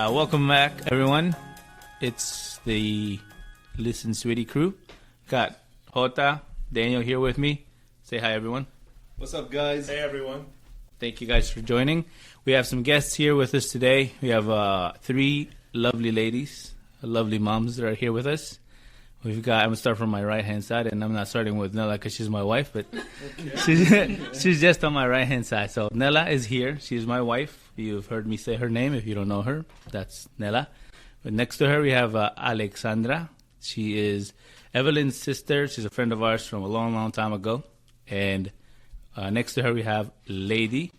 Welcome back, everyone. It's the Listen Sweetie crew. Got Jota, Daniel here with me. Say hi, everyone. What's up, guys? Hey, everyone. Thank you guys for joining. We have some guests here with us today. We have three lovely ladies, lovely moms that are here with us. I'm going to start from my right-hand side, and I'm not starting with Nella because she's my wife, but she's just on my right-hand side. So Nella is here. She's my wife. You've heard me say her name. If you don't know her, that's Nella. But next to her, we have Alexandra. She is Evelyn's sister. She's a friend of ours from a long, long time ago. And next to her, we have Lady.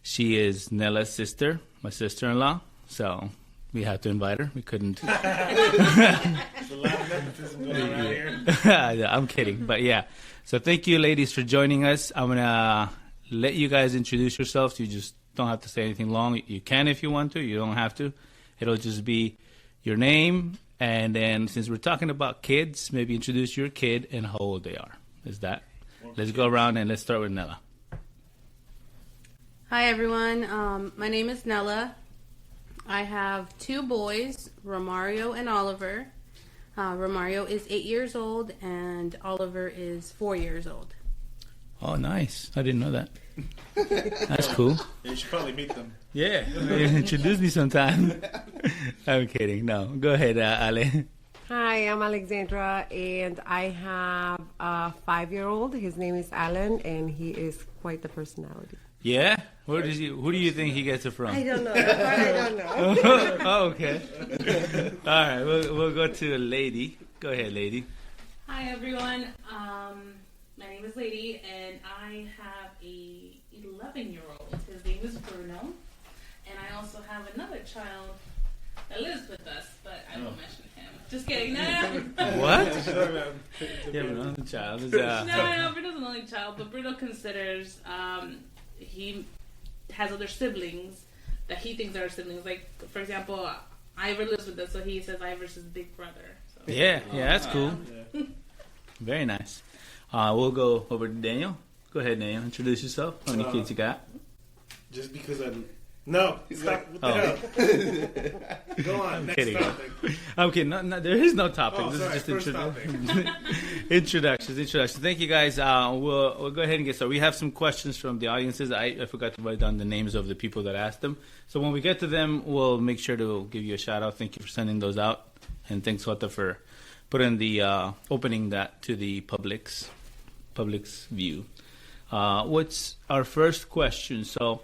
She is Nella's sister, my sister-in-law. So we had to invite her. We couldn't. There's a lot of nepotism going on around here. I'm kidding. But yeah. So thank you, ladies, for joining us. I'm going to let you guys introduce yourselves. You just don't have to say anything long. You can if you want to. You don't have to. It'll just be your name. And then since we're talking about kids, maybe introduce your kid and how old they are. Is that? Let's go around and let's start with Nella. Hi, everyone. My name is Nella. I have two boys, Romario and Oliver. Romario is 8 years old, and Oliver is 4 years old. Oh, nice. I didn't know that. That's cool. Yeah, you should probably meet them. Yeah. Introduce me sometime. I'm kidding. No. Go ahead, Ale. Hi, I'm Alexandra, and I have a 5-year-old. His name is Alan, and he is quite the personality. Yeah? Who do you think he gets it from? I don't know. I don't know. Oh, okay. All right. We'll go to Lady. Go ahead, Lady. Hi, everyone. My name is Lady, and I have a 11-year-old. His name is Bruno, and I also have another child that lives with us, but I won't mention him. Just kidding. No. What? Yeah, Bruno's a child. No, Bruno's an only child, but Bruno considers he has other siblings that he thinks are siblings. Like, for example, Ivor lives with us, so he says Ivor's his big brother. So. Yeah, that's cool. Yeah. Very nice. We'll go over to Daniel. Go ahead, Daniel. Introduce yourself. How many kids you got? Just because I'm... No, stop. What the hell? Go on, next kidding. topic. I'm kidding. No, there is no topic. Oh, This sorry, is just first topic. Introductions. Thank you, guys. We'll go ahead and get started. We have some questions from the audiences. I forgot to write down the names of the people that asked them. So when we get to them, we'll make sure to give you a shout out. Thank you for sending those out, and thanks, Jota, for putting the opening that to the public's view. What's our first question? So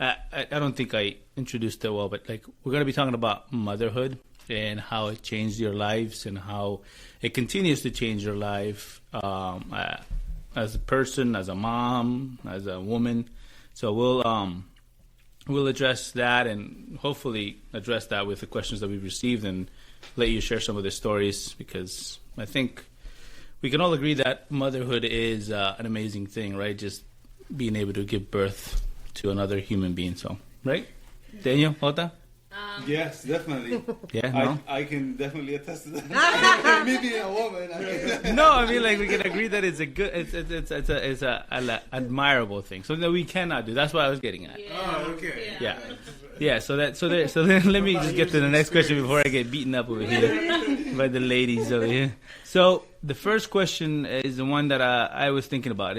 I don't think I introduced it well, but like we're going to be talking about motherhood and how it changed your lives and how it continues to change your life as a person, as a mom, as a woman. So we'll address that and hopefully address that with the questions that we've received and let you share some of the stories, because I think we can all agree that motherhood is an amazing thing, right? Just being able to give birth to another human being. So, right? Daniel, Jota? Yes, definitely. Yeah, no? I can definitely attest to that. Me being a woman. No, I mean, like, we can agree that it's a good, it's a admirable thing. So that we cannot do. That's what I was getting at. Oh, okay. Yeah. So then let me just get to the next question before I get beaten up over here by the ladies over here. So the first question is the one that I was thinking about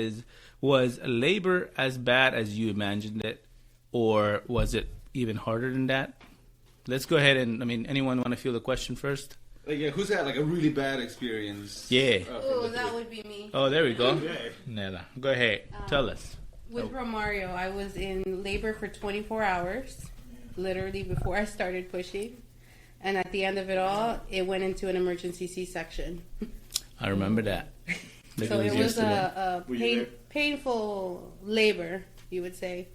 was labor as bad as you imagined it, or was it even harder than that? Let's go ahead and, anyone want to feel the question first? Like, yeah, who's had like a really bad experience? Yeah. Oh, that would be me. Oh, there we go. Okay. Nella, go ahead. Tell us. With Romario, I was in labor for 24 hours, literally before I started pushing. And at the end of it all, it went into an emergency C-section. I remember that. So it was a Were you there? painful labor, you would say.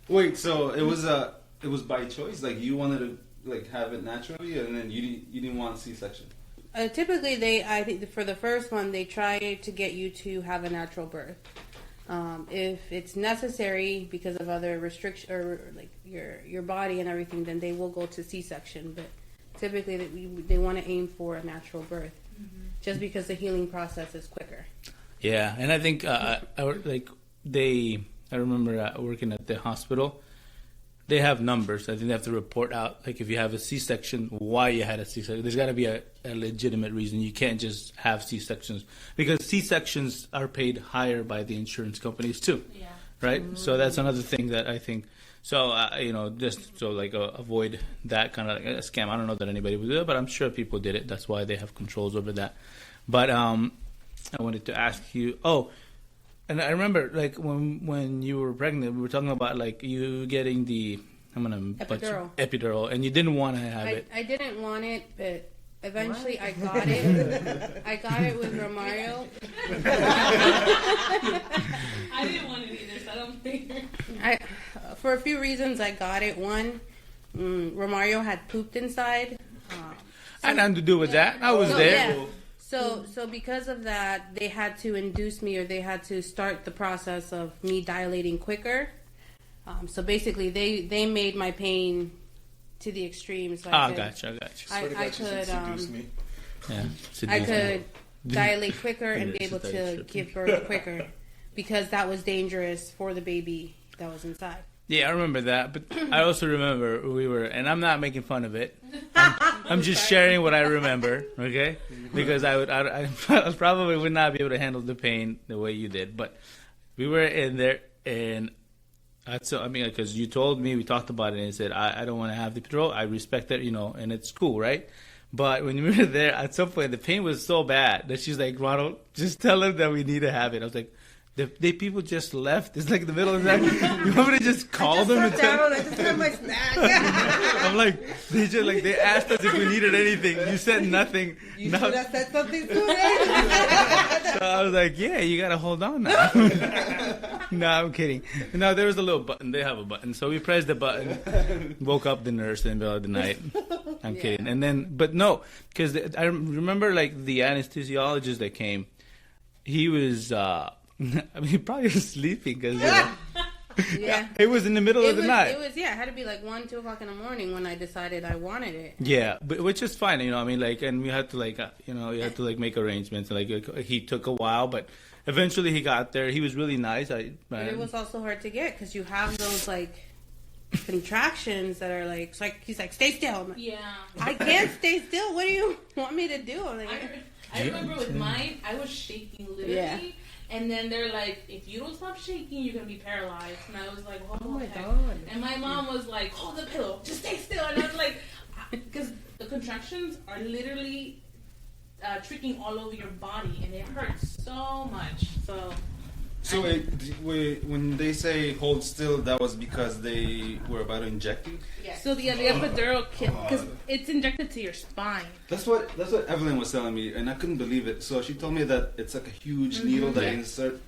Wait, so it was by choice? Like you wanted to like have it naturally, and then you didn't want C-section? Typically, I think for the first one, they try to get you to have a natural birth. If it's necessary because of other restrictions or like your body and everything, then they will go to C-section. But typically, they want to aim for a natural birth, just because the healing process is quicker. Yeah, and I think I remember working at the hospital. they have numbers. I think they have to report out, like if you have a C-section, why you had a C-section. There's got to be a legitimate reason. You can't just have C-sections because C-sections are paid higher by the insurance companies too. Yeah. Right? So that's another thing that I think. So, just so like avoid that kind of like a scam. I don't know that anybody would do it, but I'm sure people did it. That's why they have controls over that. But I wanted to ask you. Oh, and I remember like when you were pregnant, we were talking about like you getting the epidural, and you didn't want to have it. I didn't want it, but eventually I got it. I got it with Romario. I didn't want it either, so I don't think. For a few reasons, I got it. One, Romario had pooped inside. I had nothing to do with that. I was there. Yeah. So because of that, they had to induce me, or they had to start the process of me dilating quicker. So basically, they made my pain to the extreme. So I gotcha. I could seduce me. Yeah, I could dilate quicker and be able to give birth quicker because that was dangerous for the baby that was inside. Yeah, I remember that, but I also remember we were, and I'm not making fun of it. I'm just sharing what I remember, okay? Because I probably would not be able to handle the pain the way you did, but we were in there, and because you told me, we talked about it, and you said, I don't want to have the epidural. I respect that, and it's cool, right? But when we were there, at some point, the pain was so bad that she's like, Ronald, just tell him that we need to have it. I was like, the people just left. It's like the middle of the night. You want me to just call them and tell them? I just have my snack. I'm like, they asked us if we needed anything. You said nothing. You should have said something sooner. So I was like, yeah, you got to hold on now. No, I'm kidding. No, there was a little button. They have a button. So we pressed the button, woke up the nurse in the middle of the night. I'm kidding. And then, but no, because I remember like the anesthesiologist that came, he was... he probably was sleeping because Yeah. it was in the middle of the night. It had to be like 1, 2 o'clock in the morning when I decided I wanted it. Yeah, but which is fine, and we had to you had to make arrangements. He took a while, but eventually he got there. He was really nice. But it was also hard to get because you have those contractions that are like, he's like, stay still. Yeah. I can't stay still. What do you want me to do? I remember with mine, I was shaking literally. Yeah. And then they're like, if you don't stop shaking, you're going to be paralyzed. And I was like, oh my God. And my mom was like, hold the pillow, just stay still. And I was like, because the contractions are literally tricking all over your body. And it hurts so much. So when they say hold still, that was because they were about to inject you? Yes. So the epidural, because it's injected to your spine. That's what Evelyn was telling me, and I couldn't believe it. So she told me that it's like a huge needle that insert.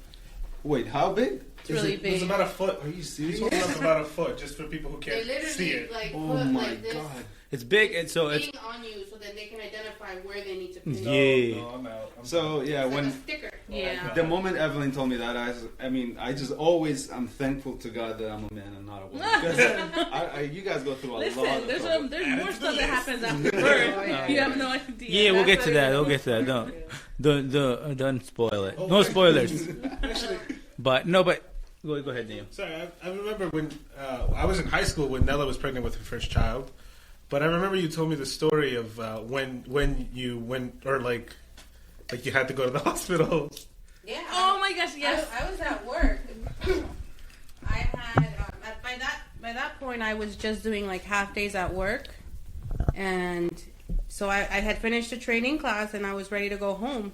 Wait, how big? It's really big. It's about a foot. Are you serious? It's about a foot, just for people who They can't literally see it. Oh my god! It's big, and so it's being on you so that they can identify where they need to pin Yeah. it. No, I'm out. So yeah, It's like when a sticker. Yeah. the moment Evelyn told me that, I'm thankful to God that I'm a man and not a woman. Because you guys go through a lot. Listen, there's more stuff that happens after birth. You have no idea. yeah. We'll get to that. We'll get to that. Don't spoil it. No spoilers. But go ahead, Neil. Sorry, I remember when I was in high school when Nella was pregnant with her first child. But I remember you told me the story of when you went, or like you had to go to the hospital. Yeah. Oh my gosh, yes. I was at work. I had by that point I was just doing half days at work, and so I had finished the training class and I was ready to go home.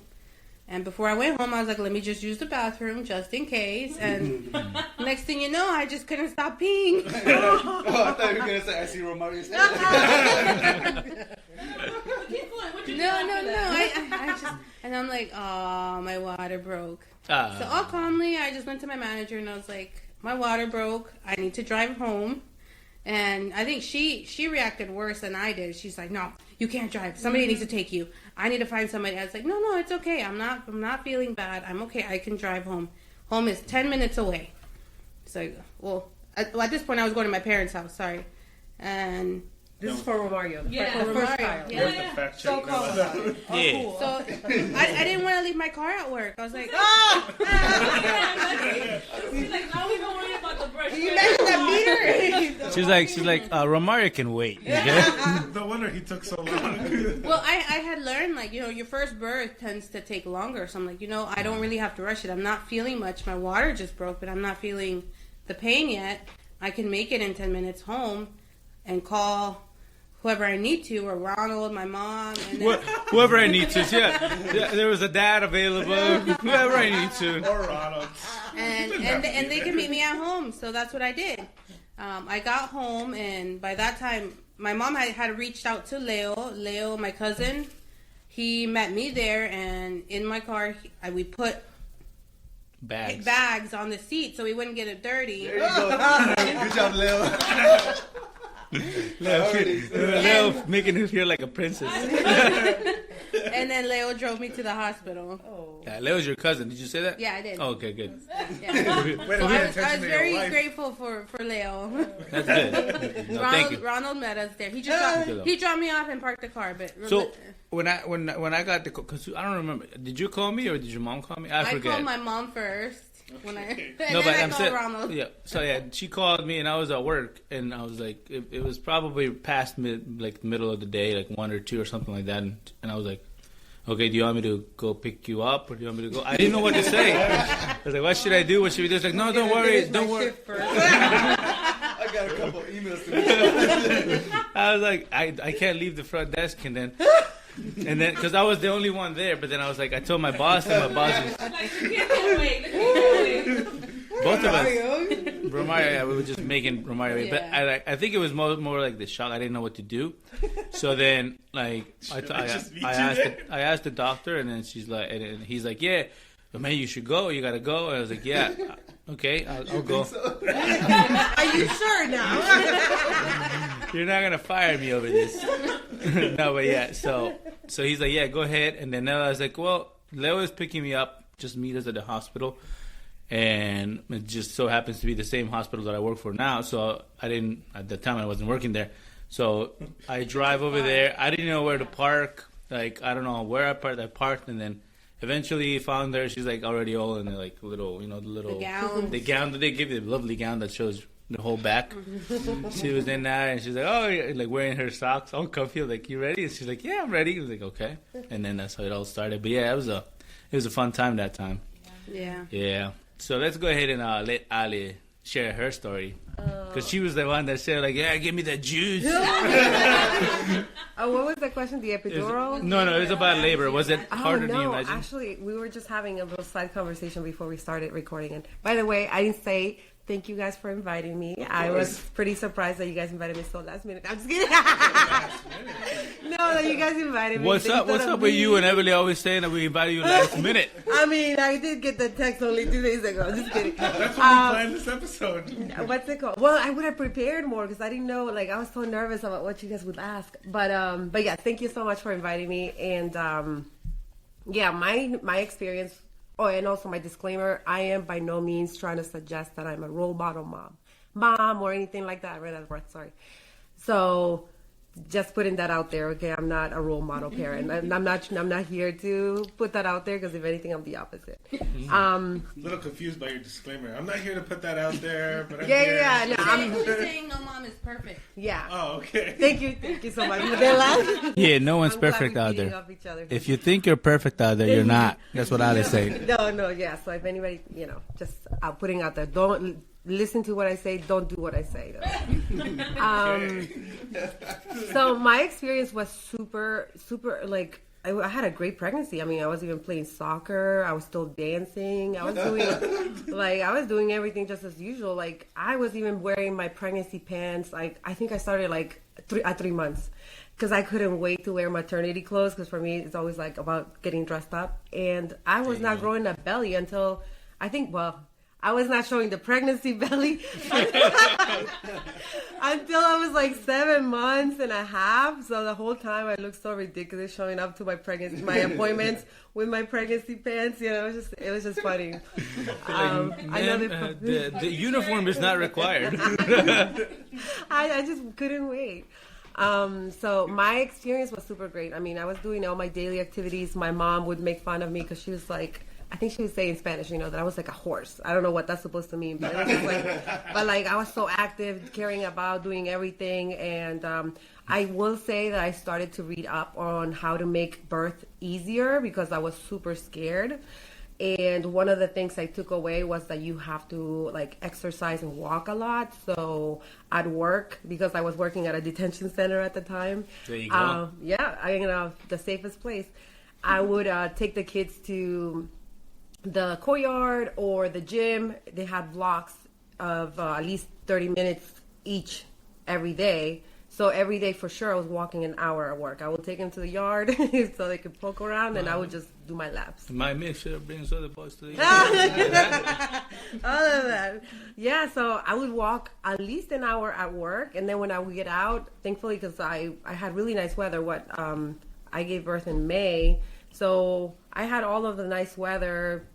And before I went home, I was like, let me just use the bathroom just in case. And next thing you know, I just couldn't stop peeing. Oh, I thought you were going to say, I see Romario's head. No. And I'm like, oh, my water broke. So all calmly, I just went to my manager and I was like, my water broke. I need to drive home. And I think she reacted worse than I did. She's like, no, you can't drive. Somebody needs to take you. I need to find somebody. I was like, no, it's okay. I'm not feeling bad. I'm okay. I can drive home. Home is 10 minutes away. So, at this point, I was going to my parents' house. Sorry. And This is for Romario. Yeah. For the first Romario, child. yeah. Where's the fact check? Yeah. Cool. So I didn't want to leave my car at work. I was like, She's like, now we don't worry about the brush. You mentioned that meter. She's like, Romario can wait. No wonder he took so long. well, I had learned, like, your first birth tends to take longer. So I'm like, I don't really have to rush it. I'm not feeling much. My water just broke, but I'm not feeling the pain yet. I can make it in 10 minutes home and call whoever I need to, or Ronald, my mom, and then Whoever I need to. Yeah, there was a dad available. Whoever I need to. Or Ronald. and they can meet me at home. So that's what I did. I got home, and by that time, my mom had reached out to Leo, my cousin. He met me there, and in my car, we put bags on the seat so we wouldn't get it dirty. There you go. Good job, Leo. Leo making her feel like a princess. And then Leo drove me to the hospital. Yeah, Leo's your cousin. Did you say that? Yeah, I did. Oh, okay, good. Yeah. Wait, So I was attention to your very wife. grateful for Leo. That's good. No, thank you. Ronald met us there. He you. he dropped me off and parked the car. But So when I got the call, because I don't remember, did you call me or did your mom call me? I I forget. called my mom first. When and No, then but I I'm called saying, Ronald. yeah. So yeah, she called me and I was at work and I was like, it was probably past middle of the day, like 1 or 2 or something like that, and I was like, okay, do you want me to go pick you up or do you want me to go? I didn't know what to say. I was like, what should I do? What should we do? It's like, no, don't worry, don't worry. I got a couple emails to read. I was like, I can't leave the front desk, and then because I was the only one there, but then I was like, I told my boss, and my boss was Like, you can't get away. both of us. Romario, yeah, we were just making Romario, but Yeah. I think it was more like the shock. I didn't know what to do, so then like I asked the doctor, and then she's like, and he's like, yeah, but man, you should go. You gotta go. And I was like, yeah, okay, I'll go. Are you sure now? You're not gonna fire me over this. No, but yeah. So he's like, yeah, go ahead. And then I was like, well, Leo is picking me up. Just meet us at the hospital, and it just so happens to be the same hospital that I work for now. So I didn't at the time I wasn't working there. So I drive over there. I didn't know where to park. Like I don't know where I parked. I parked, and then eventually found her. She's like already all in the like little, the little The gown that they give you, the lovely gown that shows the whole back. She was in there, and she's like, oh, like wearing her socks, all comfy. I was like, you ready? And she's like, yeah, I'm ready. I was like, okay. And then that's how it all started. But yeah, it was a fun time that time. Yeah. Yeah. So let's go ahead and let Ali share her story. Because she was the one that said, like, yeah, give me the juice. What was the question? The epidural? No, it was about labor. Was it harder than you no, imagined? actually, we were just having a little side conversation before we started recording. And by the way, I didn't say thank you guys for inviting me. I was pretty surprised that you guys invited me so last minute. I'm just kidding. No, that you guys invited me. What's up with you and Emily always saying that we invited you last minute? I mean, I did get the text only 2 days ago. Just kidding. That's what we planned this episode. What's it called? Well, I would have prepared more because I didn't know. Like, I was so nervous about what you guys would ask. But yeah, thank you so much for inviting me. And yeah, my experience. Oh, and also my disclaimer: I am by no means trying to suggest that I'm a role model mom, or anything like that. I read that word. Sorry. So, just putting that out there. Okay, I'm not a role model parent. I'm not here to put that out there because if anything, I'm the opposite. A little confused by your disclaimer. I'm not here to put that out there, but I'm Yeah, here. yeah, no, I'm saying no mom is perfect. Yeah. Oh, okay. Thank you so much. They laugh. Yeah, no one's I'm glad perfect we're out feeding there. off each other. If you think you're perfect out there, you're not. That's what Ali say. No, yeah. So if anybody, just putting out there, don't listen to what I say, don't do what I say. So my experience was super, like, I had a great pregnancy. I mean, I was even playing soccer. I was still dancing. I was doing everything just as usual. Like, I was even wearing my pregnancy pants. Like, I think I started like at 3 months. Because I couldn't wait to wear maternity clothes. Because for me, it's always like about getting dressed up. And I was not growing a belly until I was not showing the pregnancy belly until I was like 7 months and a half. So the whole time I looked so ridiculous showing up to my appointments with my pregnancy pants. It was just funny. The uniform is not required. I just couldn't wait. So my experience was super great. I mean, I was doing all my daily activities. My mom would make fun of me because she was like, I think she would say in Spanish, that I was like a horse. I don't know what that's supposed to mean, but it was just like, I was so active, caring about doing everything. And I will say that I started to read up on how to make birth easier because I was super scared. And one of the things I took away was that you have to like exercise and walk a lot. So at work, because I was working at a detention center at the time. There you go. The safest place. I would take the kids to the courtyard or the gym. They had blocks of at least 30 minutes each every day. So every day for sure I was walking an hour at work. I would take them to the yard so they could poke around and I would just do my laps. My mission brings other boys to the All of that. Yeah, so I would walk at least an hour at work, and then when I would get out, thankfully, because I had really nice weather. I gave birth in May, so I had all of the nice weather,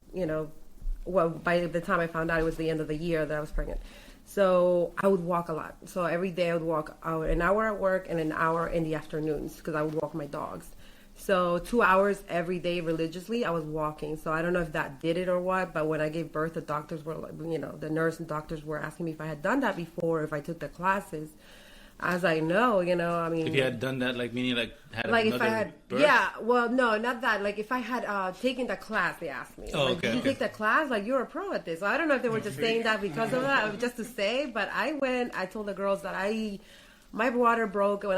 well, by the time I found out it was the end of the year that I was pregnant. So I would walk a lot. So every day I would walk an hour at work and an hour in the afternoons because I would walk my dogs. So 2 hours every day religiously I was walking. So I don't know if that did it or what, but when I gave birth, the doctors were, the nurse and doctors were asking me if I had done that before, if I took the classes. I was like, no, I mean... If you had done that, meaning had like another if I had, birth? Yeah, well, no, not that. Like if I had taken the class, they asked me. Oh, like, okay. Did you take the class? Like, you're a pro at this. So I don't know if they were just saying that because of that, or just to say, but I told the girls that my water broke when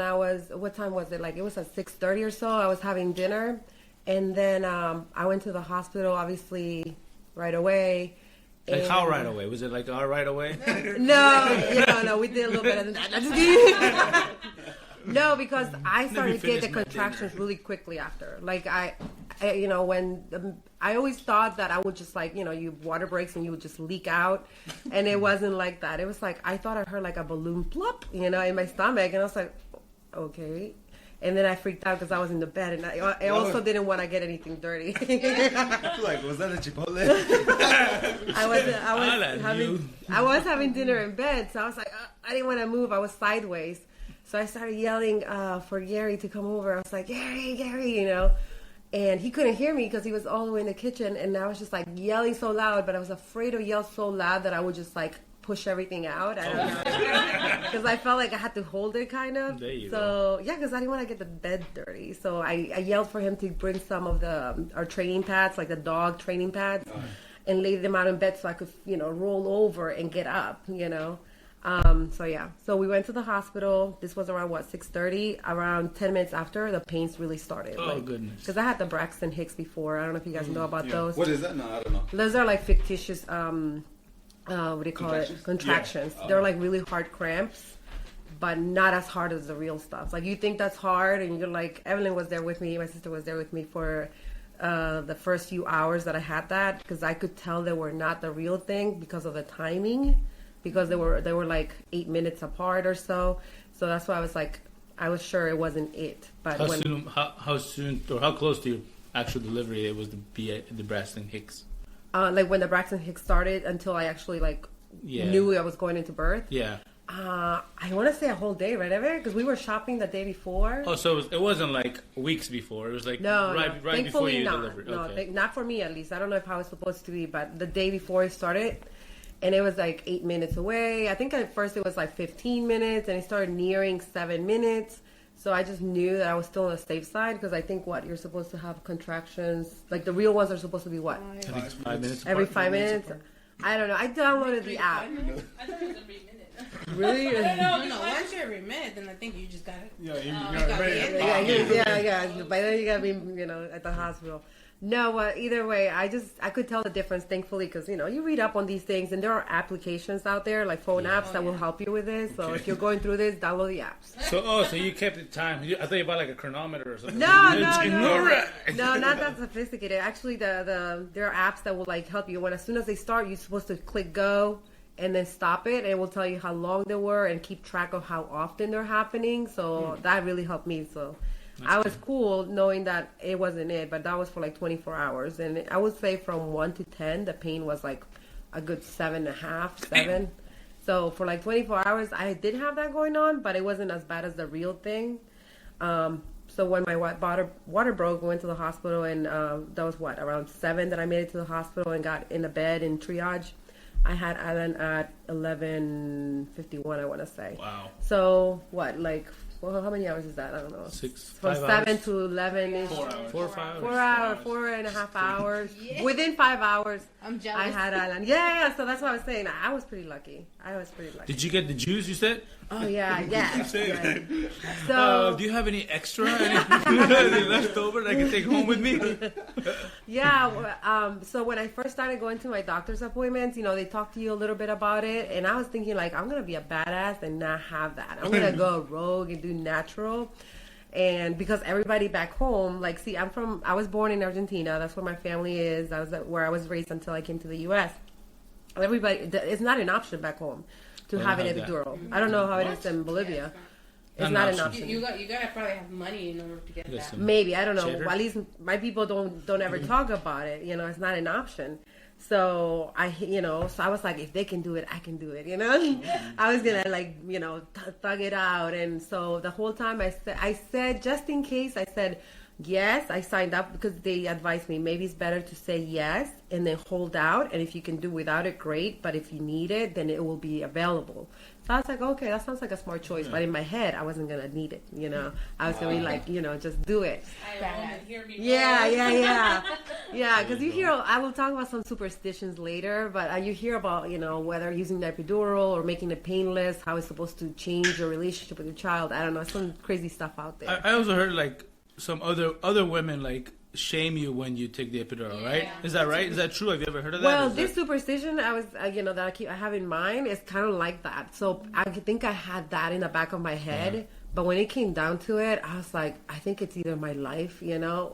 what time was it? Like it was at 6:30 or so. I was having dinner, and then I went to the hospital, obviously, right away. Like how right away? Was it like right away? No, we did a little bit of that. I'm just kidding. No, because I started to get the contractions really quickly after. Like I always thought that I would just you water breaks and you would just leak out, and it wasn't like that. It was like I thought I heard like a balloon plop, in my stomach, and I was like, okay. And then I freaked out because I was in the bed, and I also didn't want to get anything dirty. Like, was that a Chipotle? I was having dinner in bed, so I was like, I didn't want to move. I was sideways. So I started yelling for Gary to come over. I was like, Gary, and he couldn't hear me because he was all the way in the kitchen. And I was just like yelling so loud, but I was afraid to yell so loud that I would just like push everything out. I don't know. Because I felt like I had to hold it kind of. There you go. Yeah, because I didn't want to get the bed dirty. So I yelled for him to bring some of our training pads, like the dog training pads, and lay them out in bed so I could, roll over and get up, So we went to the hospital. This was around 6:30. Around 10 minutes after, the pains really started. Oh, goodness. Because I had the Braxton Hicks before. I don't know if you guys know about those. What is that? No, I don't know. Those are like fictitious, what do you call it? Contractions. Yeah. They're like really hard cramps, but not as hard as the real stuff. Like you think that's hard, and you're like, Evelyn was there with me. My sister was there with me for the first few hours that I had that, because I could tell they were not the real thing because of the timing, because they were like 8 minutes apart or so. So that's why I was sure it wasn't it. But how soon or how close to your actual delivery it was the Braxton Hicks? Like when the Braxton Hicks started until I actually knew I was going into birth. Yeah. I want to say a whole day, right, Ever? Because we were shopping the day before. Oh, so it wasn't like weeks before. It was like right before you delivered. Okay. No, not for me at least. I don't know how it's supposed to be, but the day before it started, and it was like 8 minutes away. I think at first it was like 15 minutes, and it started nearing 7 minutes. So I just knew that I was still on the safe side, because I think you're supposed to have contractions. Like the real ones are supposed to be what? Every 5 minutes. Every 5 minutes. I don't know. I downloaded the app. I thought it was every minute. Really? No. Once you're every minute, then I think you just got it. Yeah. By then you gotta be, at the hospital. No, either way, I could tell the difference, thankfully, because, you read up on these things, and there are applications out there, like phone apps that will help you with this. So if you're going through this, download the apps. So you kept the time. I thought you bought like a chronometer or something. No, not that sophisticated. Actually, there are apps that will help you. As soon as they start, you're supposed to click go and then stop it, and it will tell you how long they were and keep track of how often they're happening. So that really helped me. So I was cool knowing that it wasn't it, but that was for 24 hours. And I would say from 1 to 10, the pain was like a good 7.5, 7. So for like 24 hours, I did have that going on, but it wasn't as bad as the real thing. So when my water broke, I went to the hospital, and that was around 7 that I made it to the hospital and got in a bed in triage. I had Alan at 11:51, I want to say. Wow. So how many hours is that? I don't know. 5 7 hours. to 11 ish. 4 hours. 4 or 5 hours. 4 hours, 4.5 hours. Yeah. Within 5 hours, I'm jealous. I had Alan. Yeah, so that's what I was saying. I was pretty lucky. Did you get the juice? You said. Oh yeah. Say So do you have any extra? Any left over that I can take home with me? yeah. So when I first started going to my doctor's appointments, they talk to you a little bit about it, and I was thinking like, I'm gonna be a badass and not have that. I'm gonna go rogue and do natural. And because everybody back home, I was born in Argentina. That's where my family is. That was where I was raised until I came to the U.S. It's not an option back home to have an epidural. I don't know how it is in Bolivia. It's not an option. You gotta probably have money in order to get that. Maybe, I don't know. Cheddar? Well, at least my people don't ever talk about it. It's not an option. So so I was like, if they can do it, I can do it. I was gonna thug it out. And so the whole time I said just in case, I said yes. I signed up because they advised me maybe it's better to say yes and then hold out. And if you can do without it, great. But if you need it, then it will be available. So I was like, okay, that sounds like a smart choice. But in my head, I wasn't gonna need it. I was gonna be like, just do it. Yeah, because I will talk about some superstitions later, but you hear about, whether using the epidural or making it painless, how it's supposed to change your relationship with your child. I don't know, some crazy stuff out there. I also heard some other women shame you when you take the epidural, right? Is that right? Is that true? Have you ever heard of that? Well, this superstition that I have in mind is kind of like that. So I think I had that in the back of my head. But when it came down to it, I was like, I think it's either my life,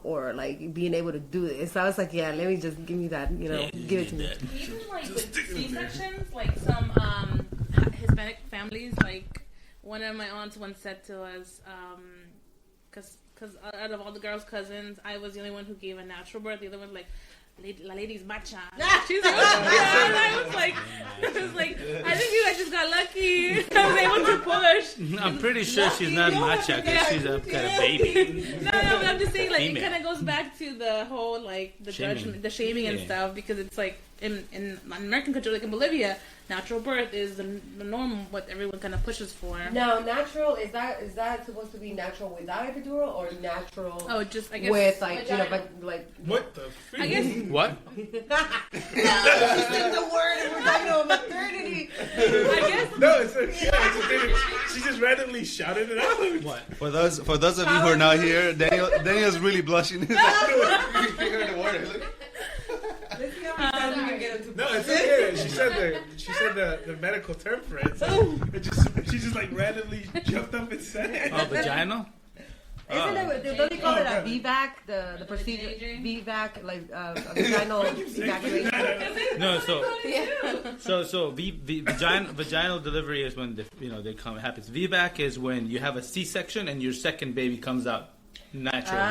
or being able to do this. So I was like, yeah, let me just give me that, give it to me. Even with C-sections, some Hispanic families, one of my aunts once said to us, because out of all the girls' cousins, I was the only one who gave a natural birth. The other one was like, La lady's macha. She's like, I was like, I think you guys just got lucky. I was able to push. I'm pretty sure she's not macha because she's a kind of baby. No, but I'm just saying, it kind of goes back to the whole, the shaming. judgment, the shaming and stuff, because it's in American culture, in Bolivia, natural birth is the norm, what everyone kind of pushes for. Now, natural, is that supposed to be natural without epidural or natural? Oh, just, I guess. With, What the freak? I guess. What? She's the word and we're talking about maternity. I guess. No, it's a she just randomly shouted it out. What? For those of you who are not here, Daniel's really blushing. He heard the word. Let's see how many times we can get into. No, it's okay. She said the medical term for it. So she just randomly jumped up and said it. Oh, vaginal? Don't they call it a VBAC? The procedure VBAC, vaginal evacuation. No, so vaginal delivery is when happens. VBAC is when you have a C-section and your second baby comes out naturally.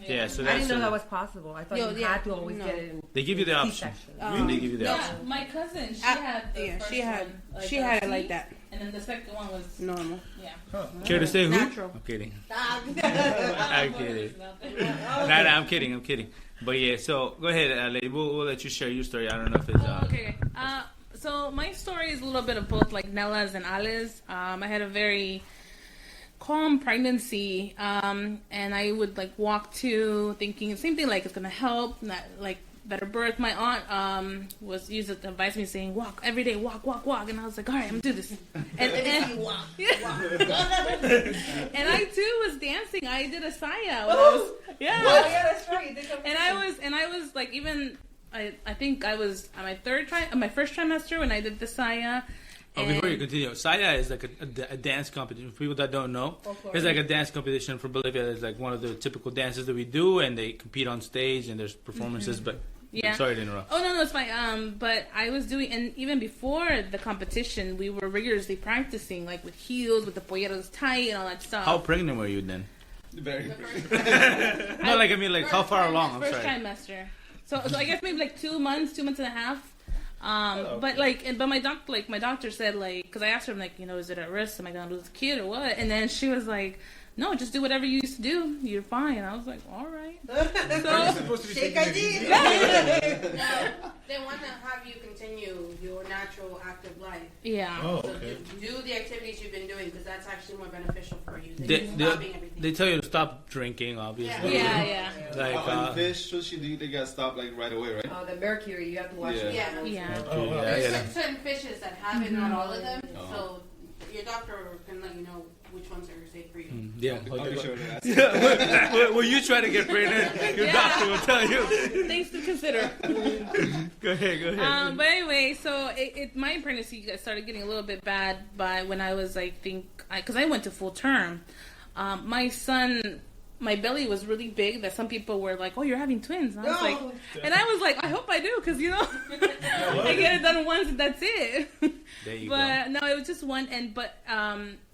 Yeah, so that's I didn't know that was possible. I thought you had to always get it in they give you the option. They give you the option. My cousin, she had the first one. She had it like that. And then the second one was normal. Yeah. Care to say who? Natural. I'm kidding. I'm kidding. I'm kidding. But yeah, so go ahead, lady. We'll let you share your story. I don't know if it's. Okay. So my story is a little bit of both, Nella's and Ali's. I had a very calm pregnancy, and I would walk to thinking the same thing, it's gonna help, not better birth. My aunt used to advise me saying walk every day, walk, and I was like, all right, I'm gonna do this. And walk. And I too was dancing. I did a saya. Yeah, that's right. And I was even I think I was on my first trimester when I did the saya. Before you continue, saya is a dance competition. For people that don't know, it's a dance competition for Bolivia. It's one of the typical dances that we do, and they compete on stage, and there's performances. Mm-hmm. But yeah. Sorry to interrupt. Oh no, it's fine. But I was doing, and even before the competition, we were rigorously practicing, with heels, with the polleros tight, and all that stuff. How pregnant were you then? Very. No, how far along? I'm first sorry. Trimester. So I guess maybe 2 months and a half. But like, but my doctor said like, because I asked her, like, is it at risk? Am I gonna lose the kid or what? And then she was like, no, just do whatever you used to do. You're fine. I was like, all right. So, supposed to be Shake taking it ID. easy. They want to have you continue your natural active life. yeah. Oh, So okay. do the activities you've been doing because that's actually more beneficial for you than stopping everything. They tell you to stop drinking, obviously. Yeah. Like, Fish, sushi, they got stopped like right away, right? Oh, the mercury, you have to watch Yeah. it. Yeah. Oh, wow. There's certain fishes that have it, not all of them. Oh. So your doctor can let you know which ones are safe for you. yeah. I'll be sure to ask. When you try to get pregnant, your doctor will tell you. Things to consider. Go ahead. But anyway, so my pregnancy started getting a little bit bad by when I was, because I went to full term. My belly was really big that some people were like, oh, you're having twins. And I was like, I hope I do, because, I get it done once and that's it. There you But go. no, it was just one.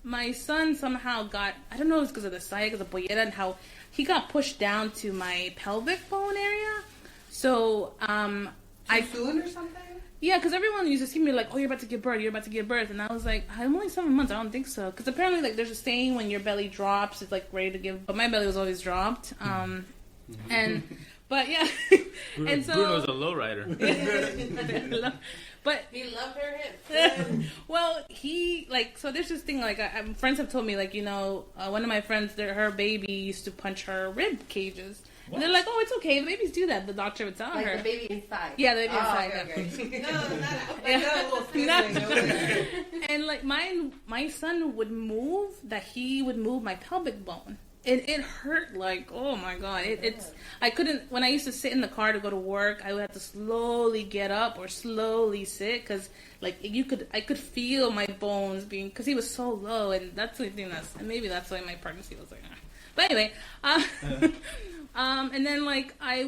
My son somehow got, I don't know if it's because of the sciatica, the pollera, and how he got pushed down to my pelvic bone area. So, Soon or something? yeah, because everyone used to see me like, oh, you're about to give birth. And I was like, I'm only 7 months. I don't think so. Because apparently, like, there's a saying when your belly drops, it's, like, ready to give. But my belly was always dropped. But, yeah. And so, Bruno's a lowrider. but, He loved her hips. well, so there's this thing, like, friends have told me, like, one of my friends, her baby used to punch her rib cages. And they're like, oh, it's okay. The babies do that. The doctor would tell Like her. the baby inside. Yeah, the baby inside. Okay. No, not And like my son would move he would move my pelvic bone, and it hurt like, oh my god, I couldn't, when I used to sit in the car to go to work, I would have to slowly get up or slowly sit because like I could feel my bones being, because he was so low, and that's the thing and maybe that's why my pregnancy was like but anyway and then like I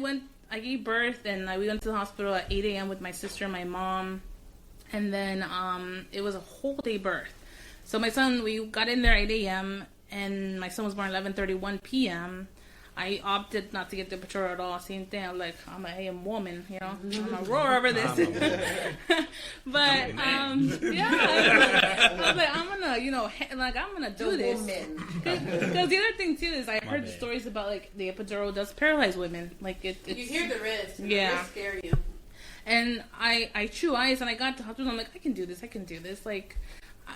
gave birth, and we went to the hospital at 8 a.m. with my sister and my mom. And then it was a whole day birth. So my son, we got in there at 8 a.m. and my son was born at 11:31 p.m. I opted not to get the temperature at all. Same thing. I'm like, I'm a AM woman, I'm gonna roar over this. But yeah, I was like, I'm gonna, I'm gonna do this. Because the other thing too is I heard the stories about like the epidural does paralyze women. Like you hear the risks. And yeah. The risks scare you. And I chew ice, and I got to hospital. I'm like, I can do this. Like,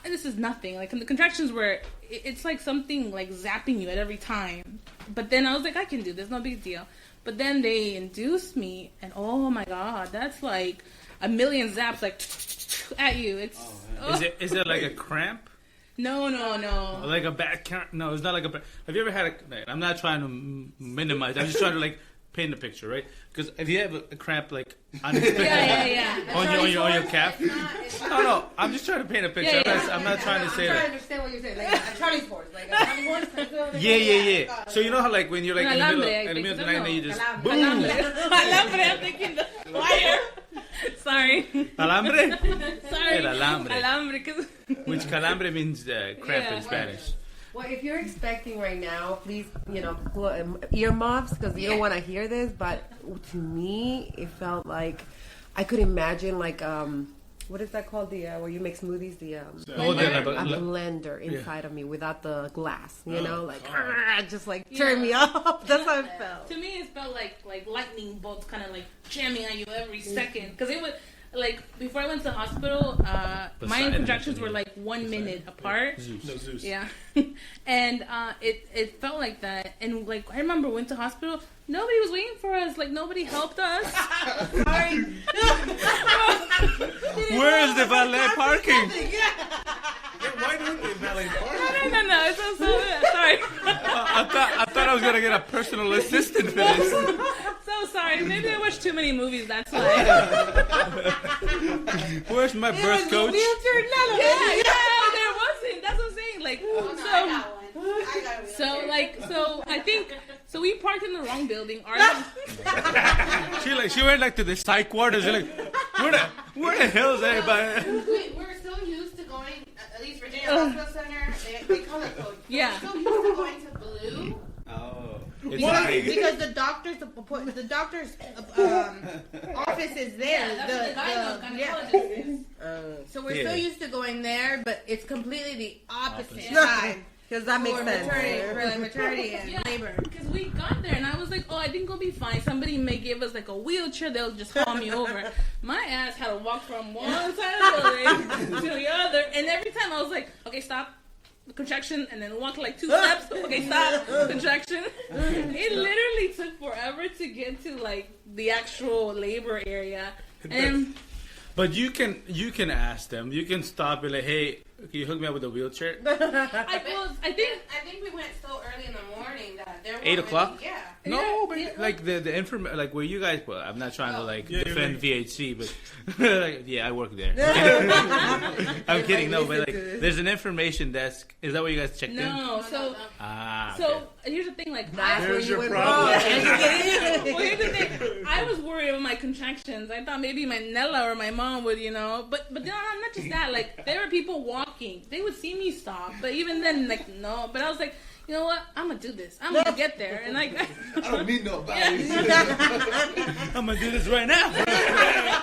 this is nothing. Like, and the contractions were, it's like something like zapping you at every time. But then I was like, I can do this. No big deal. But then they induced me, and oh my god, that's like a million zaps like at you. It's Is it like a cramp? No. Like a bad cramp? No, it's not like a bad. Have you ever had I'm not trying to minimize. I'm just trying to like paint a picture, right? Because if you have a cramp like on your calf, no, I'm just trying to paint a picture. I'm not trying to say I'm trying to that. understand what you're saying. Like a Charlie's horse. Like a Charlie's horse. Yeah. So you know how like when you're like in the middle of the night and you just boom. Alambre, I'm thinking the wire. Sorry. Alambre? Sorry. El alambre. Alambre. Which calambre means cramp in Spanish. Well, if you're expecting right now, please, put earmuffs because you don't want to hear this. But to me, it felt like I could imagine like what is that called? The where you make smoothies? The a blender inside of me without the glass. Just like turn me off. That's how it felt. To me, it felt like lightning bolts kind of like jamming at you every second, because it was. Like, before I went to the hospital, my contractions were like 1 minute apart. Zeus. Yeah. And it felt like that. And, like, I remember we went to hospital. Nobody was waiting for us. Like, nobody helped us. Sorry. Where is the valet parking? Why don't they valet park? No. It's so sorry. I thought I was going to get a personal assistant for this. So sorry. Maybe I watched too many movies. That's why. Where's my birth coach? Yeah, there wasn't. That's what I'm saying. Like, I got one. so I think, so we parked in the wrong building. She went like to the psych ward. She's like, where the hell is everybody? We're so used to going, at least Virginia Hospital Center, they call it code. Yeah. We're so used to going to Blue. Oh. It's Well, big. because the doctor's office is there. Yeah, that's what the yeah. gynecologist is. So we're Yeah. so used to going there, but it's completely the opposite Opposite. side. Because that makes for sense. maternity and Yeah, labor. because we got there and I was like, oh, I think we'll be fine. Somebody may give us like a wheelchair, they'll just haul me over. My ass had to walk from one side of the building to the other, and every time I was like, okay, stop, contraction, and then walk like 2 steps, okay, stop, contraction. It literally took forever to get to like the actual labor area, and But you can ask them. You can stop and like, hey, can you hook me up with a wheelchair? I think we went so early in the morning that there 8 o'clock? Yeah. No, but Yeah. like the information, like where you guys. Well, I'm not trying to like Yeah, defend you're VHC, but like, yeah, I work there. I'm kidding. No, but like, there's an information desk. Is that what you guys checked in? no, so Ah. so okay. here's the thing, like That's There's where you your went problem. wrong. well, here's the thing. I was worried about my contractions. I thought maybe my Nella or my mom would, But no, not just that. Like there were people walking. They would see me stop, but even then, like no. But I was like, you know what? I'm gonna do this. I'm gonna get there, and like I don't need nobody. I'm gonna do this right now.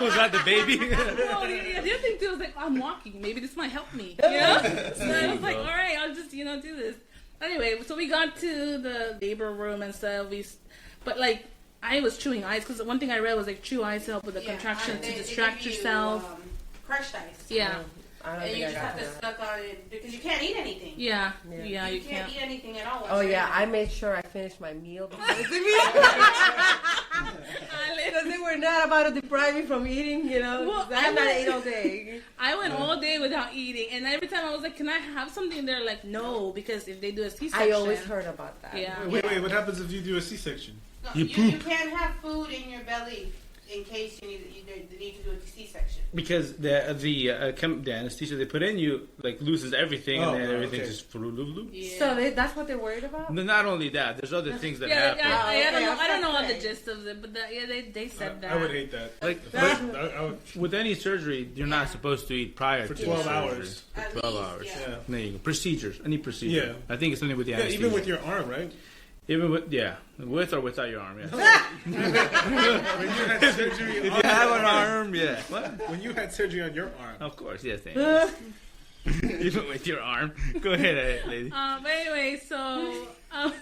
Was that the baby? no, the other thing too was like, I'm walking. Maybe this might help me. So I was like, all right, I'll just do this. Anyway, so we got to the labor room and stuff. But like. I was chewing ice because one thing I read was like chew ice to help with the contraction to distract yourself. Crushed ice. Yeah. I don't And think you I just got have to that. suck on it because you can't eat anything. Yeah, Yeah. you You can't eat anything at all. Oh yeah, I whatsoever. made sure I finished my meal because they were not about to deprive me from eating. Well, 'cause I have not ate all day. I went all day without eating, and every time I was like, "Can I have something?" They're like, "No," because if they do a C-section, I always heard about that. Yeah. Wait, what happens if you do a C-section? No, You you poop. can't have food in your belly in case you need to do a C-section. Because the anesthesia they put in you like loosens everything, Oh, and then everything okay. just floo. Yeah. So that's what they're worried about. No, not only that, there's other things that yeah, happen. I don't know all the Okay. gist of it, but they said that. I would hate that. Like I would, with any surgery, you're not supposed to eat prior For to 12 the surgery. hours. For At 12 least, hours. yeah. yeah. There you go. Procedures. Any procedure. Yeah. I think it's something with the Yeah, anesthesia. even with your arm, right? Even with with or without your arm. Yeah. When you had surgery, If you have an arm, yeah. What? when you had surgery on your arm, Of course, yes. Even with your arm. Go ahead, lady. But anyway, so I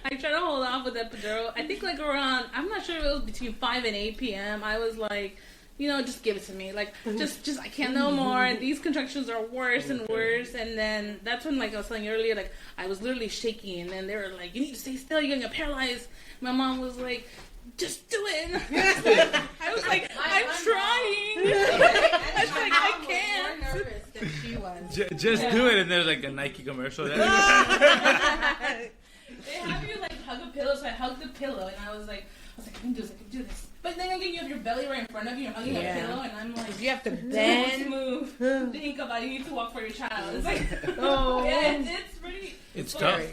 tried to hold off with the epidural. I think like around, I'm not sure if it was between 5 and 8 p.m. I was like, just give it to me. Like, just I can't no more. These contractions are worse and worse. And then that's when, like I was telling you earlier, like I was literally shaking. And then they were like, you need to stay still. You're gonna get paralyzed. My mom was like, just do it. I was like, I'm trying. I was like, I can't. More nervous than she was. Just do it, and there's like a Nike commercial. They have you like hug a pillow, so I hugged the pillow, and I was like, I can do this. But then again, you have your belly right in front of you, you're hugging a pillow, and I'm like, You have to don't bend. move. Think about it. You need to walk for your child. It's like, Oh. yeah, it's pretty. It's scary. tough.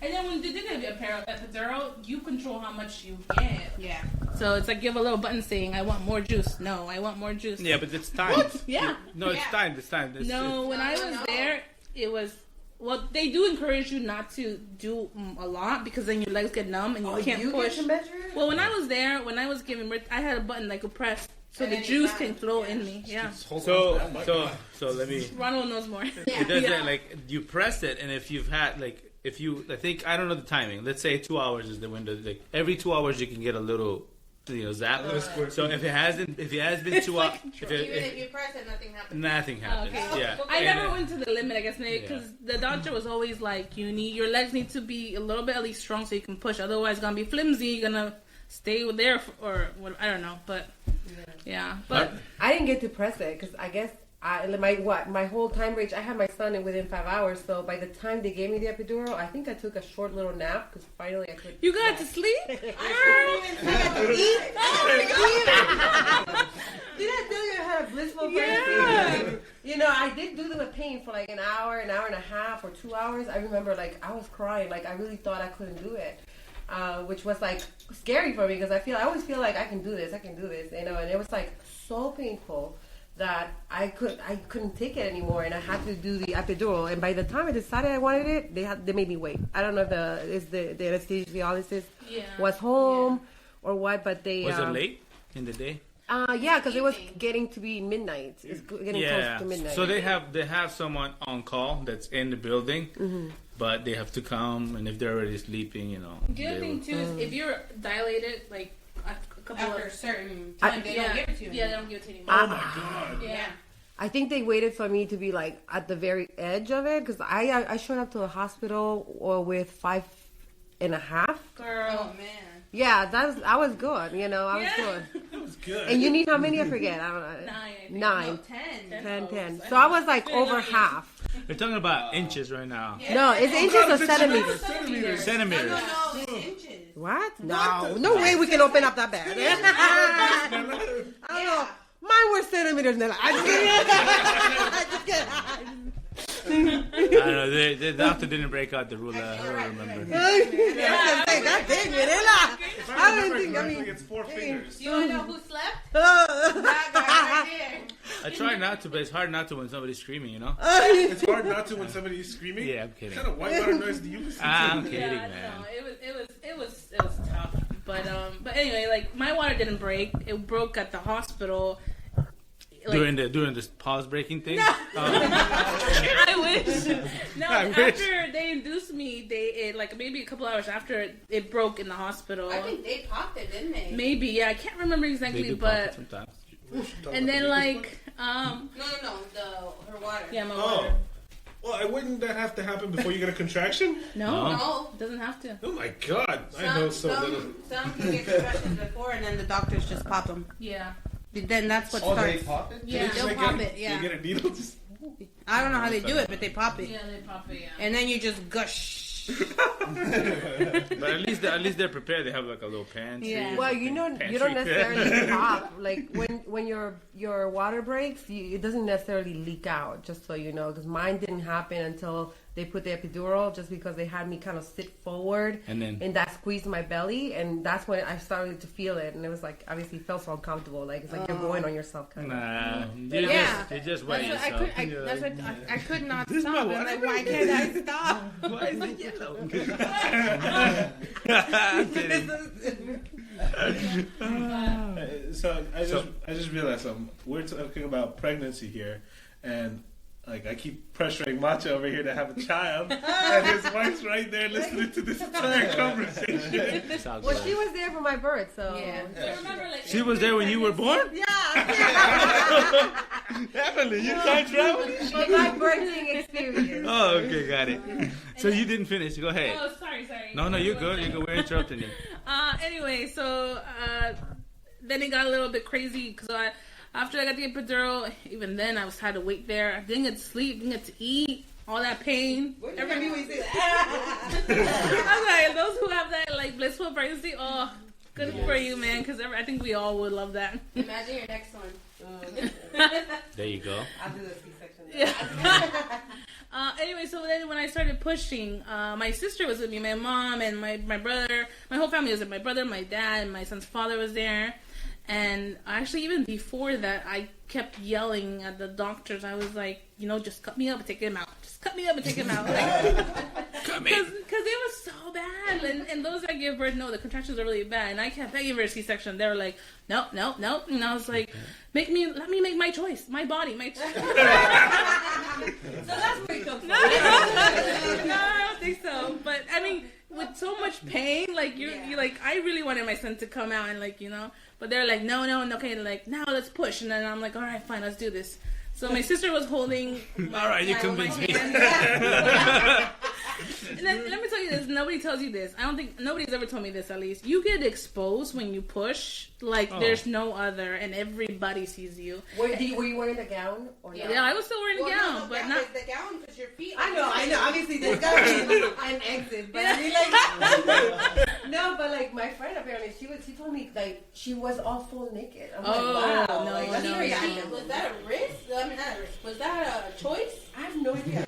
And then when they did have a epidural, you control how much you get. Yeah. So it's like you have a little button saying, I want more juice. No, I want more juice. Yeah, but it's time. Yeah. No, it's Yeah. time. It's time. No, when I was No. there, it was. Well, they do encourage you not to do a lot because then your legs get numb and you can't you push. get to measure it? Well, when I was there, when I was giving birth, I had a button like a press so And the then juice you can got- flow yeah. in me. Yeah. hold on So to that mic. so let me. Ronald knows more. It does that, like you press it, and if you've had I think I don't know the timing. Let's say 2 hours is the window. Like every 2 hours, you can get a little, zap. So if it has been 2 hours, Even if you press it, nothing happens. nothing happens. Okay. Yeah. I And never went to the limit, I guess, maybe Yeah. because the doctor was always like, your legs need to be a little bit at least strong so you can push. Otherwise, it's gonna be flimsy. You're gonna stay there or what? I don't know, but yeah. But I didn't get to press it because I guess my whole time range. I had my son in within 5 hours, so by the time they gave me the epidural, I think I took a short little nap because finally I could. you got to sleep. I couldn't even eat. Did I tell you I had a blissful pregnancy? I did do the pain for like an hour and a half, or 2 hours. I remember like I was crying, like I really thought I couldn't do it. Which was like scary for me because I always feel like I can do this, and it was like so painful. that I couldn't take it anymore, and I had to do the epidural. And by the time I decided I wanted it, they made me wait. I don't know if the anesthesiologist was home or what, but they Was it late in the day? Yeah, because it was getting to be midnight. It's getting close to midnight. So they have someone on call that's in the building, but they have to come, and if they're already sleeping, you know. The other thing too is if you're dilated, like a couple After a of certain time, they don't give it to you. Yeah, they don't give it to you Oh anymore. my god. Yeah. I think they waited for me to be like at the very edge of it, because I showed up to the hospital with 5.5. Girl. Oh man. Yeah, I was good. You know, I was good. That was good. And you need how many? I forget. I don't know. 9. 9. 10. 10. So I was like over half. They're talking about inches right now. No, it's inches or centimeters. Centimeters. No, it's inches. What? No way we can open up that bag. I don't know. Mine were centimeters. Nella. I just kidding. I don't know. The doctor didn't break out the ruler. I don't remember. God dang, Mirela. If I I don't remember think, I correctly, mean- it's 4 fingers. You wanna know who slept? That guy right there. I try not to, but it's hard not to when somebody's screaming, you know? It's hard not to when somebody is screaming. Yeah, I'm kidding. What kind of white water noise do you listen to? I'm kidding, Yeah, man. no, it was tough. But anyway, like my water didn't break. It broke at the hospital. Like, During this pause breaking thing? I wish. No, I after wish. they induced me, like maybe a couple hours after it broke in the hospital. I think they popped it, didn't they? Maybe, yeah, I can't remember They exactly, do pop it but sometimes. and then like No, her water. yeah, my Oh. water. Well, wouldn't that have to happen before you get a contraction? No, No. it doesn't have to. Oh my god. I know so little. Some can get concussions before, and then the doctors just pop them. Yeah. Then that's what Oh, they starts. pop it? Yeah. Just They'll like pop get- it, yeah. You get a needle just... I don't know how they do it, but they pop it, Yeah, they pop it, yeah. and then you just gush. But at least they're prepared. They have like a little pantry. Yeah. Well, you don't necessarily pop. Like when your water breaks, it doesn't necessarily leak out. Just so you know, because mine didn't happen until they put the epidural. Just because they had me kind of sit forward, And that squeezed my belly, and that's when I started to feel it, and it was like obviously it felt so uncomfortable. Like it's like you're going on yourself, kind of. Nah, Yeah. you just wet That's what yourself. I could not This is stop. my I'm water like, why can't I stop? Why is it yellow? I'm kidding. So I just realized something. We're talking about pregnancy here, and like I keep pressuring Macho over here to have a child, and his wife's right there listening to this entire conversation. It's all Well, good. she was there for my birth, so Yeah. So remember, like She was there when you were born? yeah, Definitely. You time travel? for my birthing experience. Oh, okay, got it. So you didn't finish. Go ahead. Oh, sorry. No, you're good. You're good. We're interrupting you. Anyway, so then it got a little bit crazy because after I got the epidural, even then I had to wait there. I didn't get to sleep, didn't get to eat, all that pain. Everybody was I was like, those who have that like blissful pregnancy, oh, good for you, man. Because I think we all would love that. Imagine your next one. There you go. I'll do the C-section. Yeah. Anyway, so then when I started pushing, my sister was with me, my mom and my brother, my whole family was there. My brother, my dad, and my son's father was there. And actually, even before that, I kept yelling at the doctors. I was like, just cut me up and take him out. Just cut me up and take him out. Cut me. Because it was so bad. And those that give birth know the contractions are really bad. And I kept begging for a C-section. They were like, no. And I was like, let me make my choice. My body, my choice. So that's where you come from. No, I don't think so. But I mean, with so much pain, like you like, I really wanted my son to come out and but they're like, no, okay, like now let's push, and then I'm like, all right, fine, let's do this. So my sister was holding. All right, you convinced me. And then let me tell you this: nobody tells you this. I don't think nobody's ever told me this. At least you get exposed when you push, like there's no other, and everybody sees you. Were you wearing the gown or not? Yeah, I was still wearing a gown, but not. the gown because your feet. I know. Obviously, there's gotta be an exit, but I mean, like, no, but like my friend apparently, she told me like she was all full naked. I'm like, wow, no, like, no, that's no. very Was that a risk? I mean, not a risk. Was that a choice? I have no idea.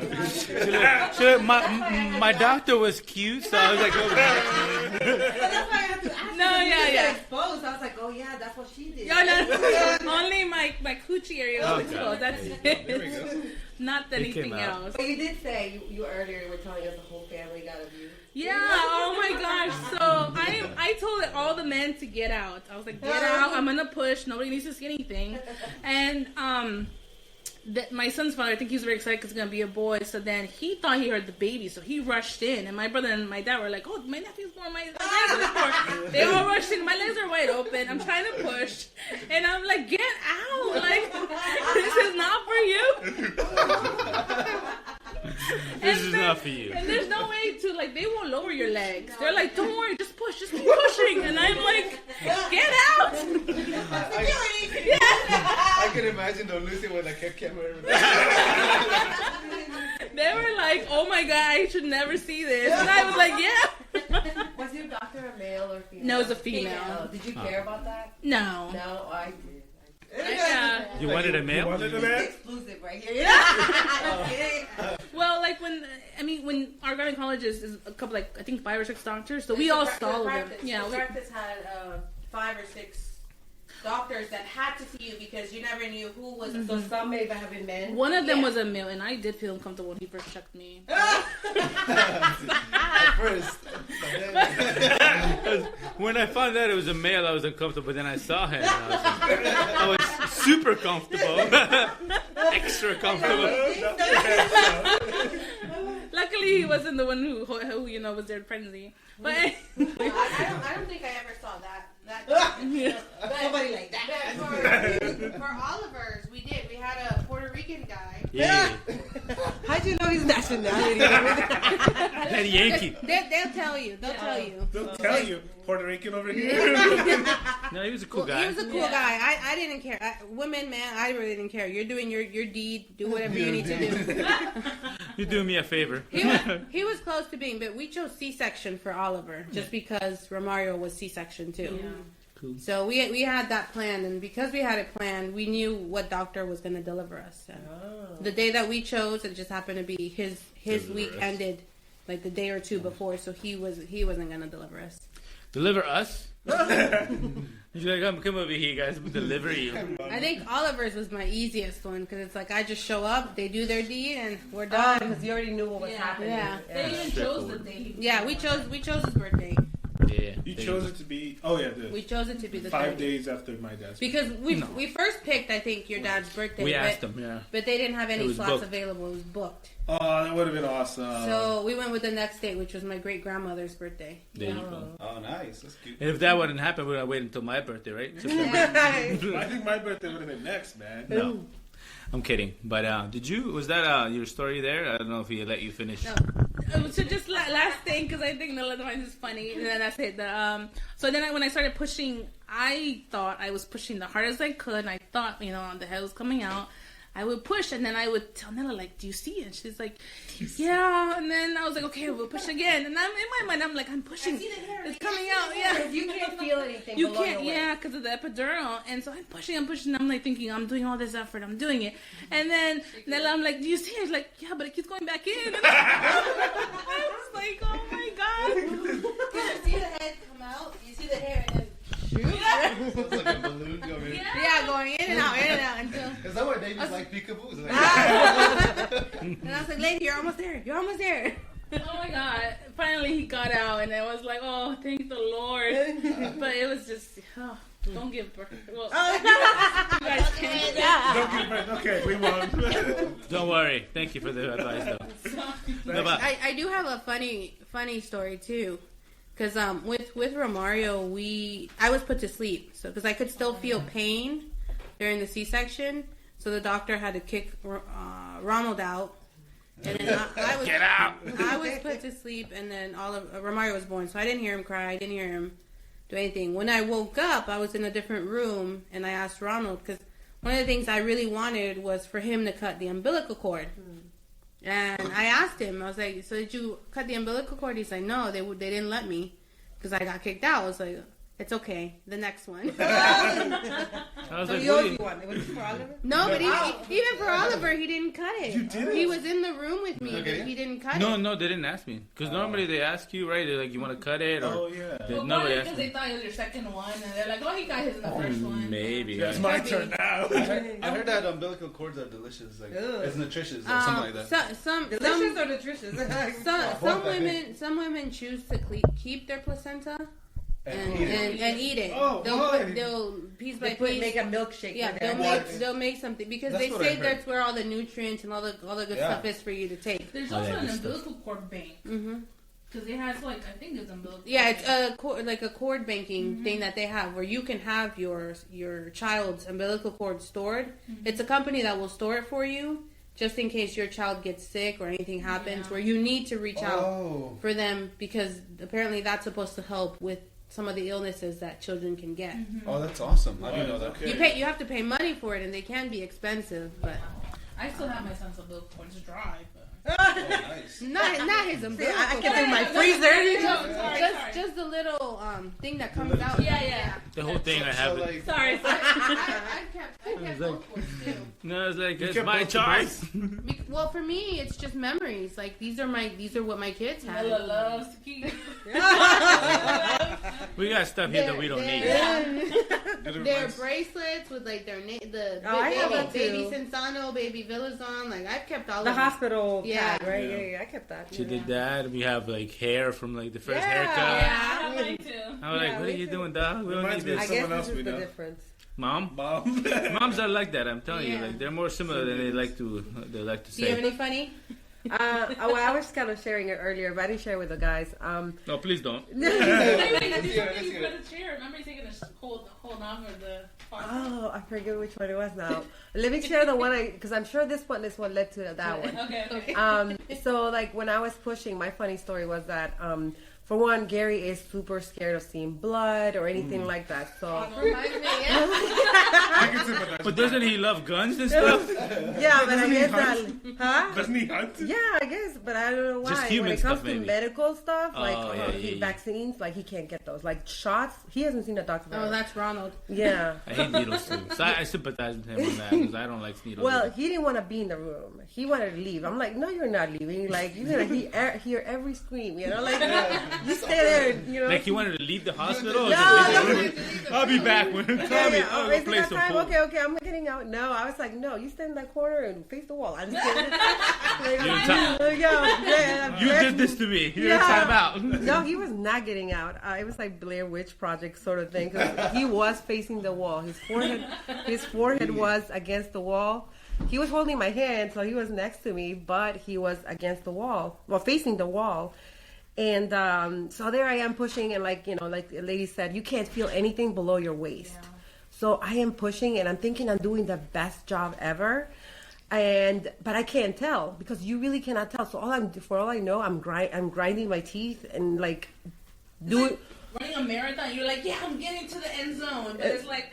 Sure, my doctor was cute, so I was like, oh, But that's why I had to ask. No, because you yeah, just yeah. got exposed. I was like, oh yeah, that's what she did. Yeah, no. only my coochie area was exposed. That's it. There we go. Not anything else. But you did say you earlier were telling us the whole family got abused. Yeah, oh my gosh. So I told all the men to get out. I was like, get out, I'm gonna push, nobody needs to see anything. And my son's father, I think he was very excited because it's gonna be a boy. So then he thought he heard the baby, so he rushed in. And my brother and my dad were like, "Oh, my nephew's born, my grandson is born." They all rushed in. My legs are wide open. I'm trying to push, and I'm like, "Get out! Like this is not for you." This is not for you. And there's no way to, like, they won't lower your legs. They're like, don't worry, just push, just keep pushing. And I'm like, get out! I can imagine though Lucy with like a camera. They were like, oh my god, I should never see this. And I was like, yeah. Was your doctor a male or female? No, it was a female. Did you care about that? No. No, I did. You wanted a You male? wanted a It's man? exclusive right here. Well, like when our gynecologist is a couple, like I think 5 or 6 doctors, so we all saw them. Yeah, The practice had 5 or 6 doctors that had to see you because you never knew who was. So some may have been men. one of them was a male, and I did feel uncomfortable when he first checked me. First. When I found out it was a male, I was uncomfortable. But then I saw him, and I was super comfortable, extra comfortable. Luckily, he wasn't the one who was there pregnancy. But I don't think I ever saw that. Somebody like that. For Oliver's, we did. We had a Puerto Rican guy. Yeah, How'd you know his nationality? that Yankee. They'll tell you. They'll tell you. They'll tell you. Puerto Rican over here. No, he was a cool He guy. was a cool guy. I didn't care. Women, man, I really didn't care. You're doing your deed. Do whatever you need to do. You're doing me a favor. He was close to being, but we chose C-section for Oliver just because Romario was C-section too. Yeah. Cool. So we had that planned, and because we had it planned, we knew what doctor was going to deliver us. So the day that we chose, it just happened to be his week ended like the day or two before, so he wasn't going to deliver us. Deliver us? He's like, come over here, guys. We'll deliver you. I think Oliver's was my easiest one because it's like I just show up, they do their deed, and we're done. Because you already knew what was happening. Yeah. they even chose the day. Yeah, we chose his birthday. Yeah. You chose it to be. Oh yeah, We chose it to be the 5 30th. days after my dad's. Because we first picked, I think, your dad's birthday. We but, asked him, yeah. But they didn't have It any was slots booked. available. It was booked. Oh, that would have been awesome. So we went with the next date, which was my great grandmother's birthday. There you go. Oh, nice. That's cute. And if that wouldn't happen, we'd have waited until my birthday, right? September. I think my birthday would have been next, man. No. I'm kidding. But was that your story there? I don't know if he let you finish. No. So just last thing, because I think the other one is funny, and then that's it. So then when I started pushing, I thought I was pushing the hardest I could, and I thought, the head was coming out. I would push, and then I would tell Nella, like, do you see it? She's like, yeah. And then I was like, okay, we'll push again. And I'm in my mind, I'm like, I'm pushing. It's coming out, yeah. You can't feel anything. You below can't, your yeah, waist. because of the epidural. And so I'm pushing. I'm like thinking, I'm doing all this effort. I'm doing it. And then Nella, I'm like, do you see it? She's like, yeah, but it keeps going back in. And I was like, oh my God. You see the head come out, you see the hair, and then shoot. So it's like a balloon going. Yeah, going in and out until. Is that why babies like peekaboos? Like, And I was like, lady, you're almost there. You're almost there. Oh my God. Finally, he got out. And I was like, oh, thank the Lord. But it was just, don't give birth. Well, you guys can't. Don't get pregnant. Okay, we won. Don't worry. Thank you for the advice, though. No, but I do have a funny story too, because with Romario I was put to sleep, so because I could still feel pain during the C-section, so the doctor had to kick Ronald out, and then I was get out. I was put to sleep, and then Romario was born, so I didn't hear him cry, I didn't hear him do anything. When I woke up, I was in a different room, and I asked Ronald, because one of the things I really wanted was for him to cut the umbilical cord. And I asked him, I was like, so did you cut the umbilical cord? He's like, no, they didn't let me because I got kicked out. I was like, it's okay, the next one. I I was So like, he what owes do you you- one. It was for Oliver? No, but even for Oliver, he didn't cut it. You didn't? He was in the room with me, Okay. but he didn't cut No, it. no, they didn't ask me. Because normally they ask you, right? They're like, you want to cut it? Or Oh, yeah. Well, nobody probably asked because me. they thought it was your second one, and they're like, "Oh, he got his in the first one." Maybe. It's I- my turn now. I heard that umbilical cords are delicious. Like Ugh. it's nutritious or something like that. Delicious or nutritious? Some women choose to keep their placenta and eat eat it. Oh, why? They'll piece by They piece. make a milkshake. Yeah, with they'll that. they'll make something because That's they what I say heard. that's where all the nutrients and all the good Yeah. stuff is for you to take. There's Oh, also yeah, an good stuff. umbilical cord bank because it has like I think it's umbilical. Yeah, cord it's bank. a cord banking thing that they have where you can have your child's umbilical cord stored. It's a company that will store it for you just in case your child gets sick or anything happens Yeah. where you need to reach out Oh, for them because apparently that's supposed to help with some of the illnesses that children can get. oh, that's awesome. I didn't know that. Okay. You have to pay money for it and they can be expensive, but I still have my son's umbilical cord. It's dry, but. Oh, nice. not his See, umbilical I cord. can do my No, freezer. sorry. Just the little thing that comes out. Yeah. The whole thing I have So it. like, Sorry. I kept both cords too. No, it's like, it's kept my both the choice. Well, for me, it's just memories. Like these are what my kids have. Ella loves to keep. We got stuff here that we don't need. Their bracelets with like their the Oh, I have that baby too. Sensano, baby Villazon. Like I've kept all The of them. hospital Yeah. tag, right? Yeah. Yeah, I kept that. She did that. We have like hair from like the first Yeah. haircut. Yeah, I have mine too. I was like, Yeah, what are me you too. doing, dog? We don't Reminds need me this. I guess Someone else this we is the know. difference. Mom? Mom. Moms are like that, I'm telling you. Yeah. Like they're more similar than they like to Do you have say. any funny? Well, I was kind of sharing it earlier, but I didn't share it with the guys. No, please don't. Wait, did you Let's hear something you it. put a chair? Remember you taking a hold on for the part? Oh, I forget which one it was now. Let me share the one because I'm sure this one is what led to that one. Okay. So like when I was pushing, my funny story was that for one, Gary is super scared of seeing blood or anything like that. So Reminds me, yeah. I can sympathize. But doesn't he love guns and stuff? yeah, but I Doesn't he guess hunt? that, huh? Doesn't he hunt? Yeah, I guess, but I don't know why. Just human when it comes stuff, to maybe. medical stuff, like Oh, yeah. vaccines, like he can't get those. Like shots, he hasn't seen a doctor. Oh, that's Ronald. yeah. I hate needles too. So I sympathize with him on that because I don't like needles. Well, he didn't want to be in the room. He wanted to leave. I'm like, no, you're not leaving. Like, you're gonna hear every scream. You know, like you stay there. You know. like he wanted to leave the hospital. or No, just leave no. the room? I'll be back when tell me. Yeah. I'll Oh, go is it play that some time? pool. Okay, I'm getting out. No, I was like, no, you stand in that corner and face the wall. I'm just kidding. You're time- You did this to me. You're in time out. No, he was not getting out. It was like Blair Witch Project sort of thing. 'Cause he was facing the wall. His forehead was against the wall. He was holding my hand, so he was next to me, but he was against the wall, well, facing the wall. And so there I am pushing, and like the lady said, you can't feel anything below your waist. Yeah. So I am pushing, and I'm thinking I'm doing the best job ever. But I can't tell because you really cannot tell. So for all I know, I'm grinding my teeth and like doing. Running a marathon, you're like, yeah, I'm getting to the end zone, but it's like,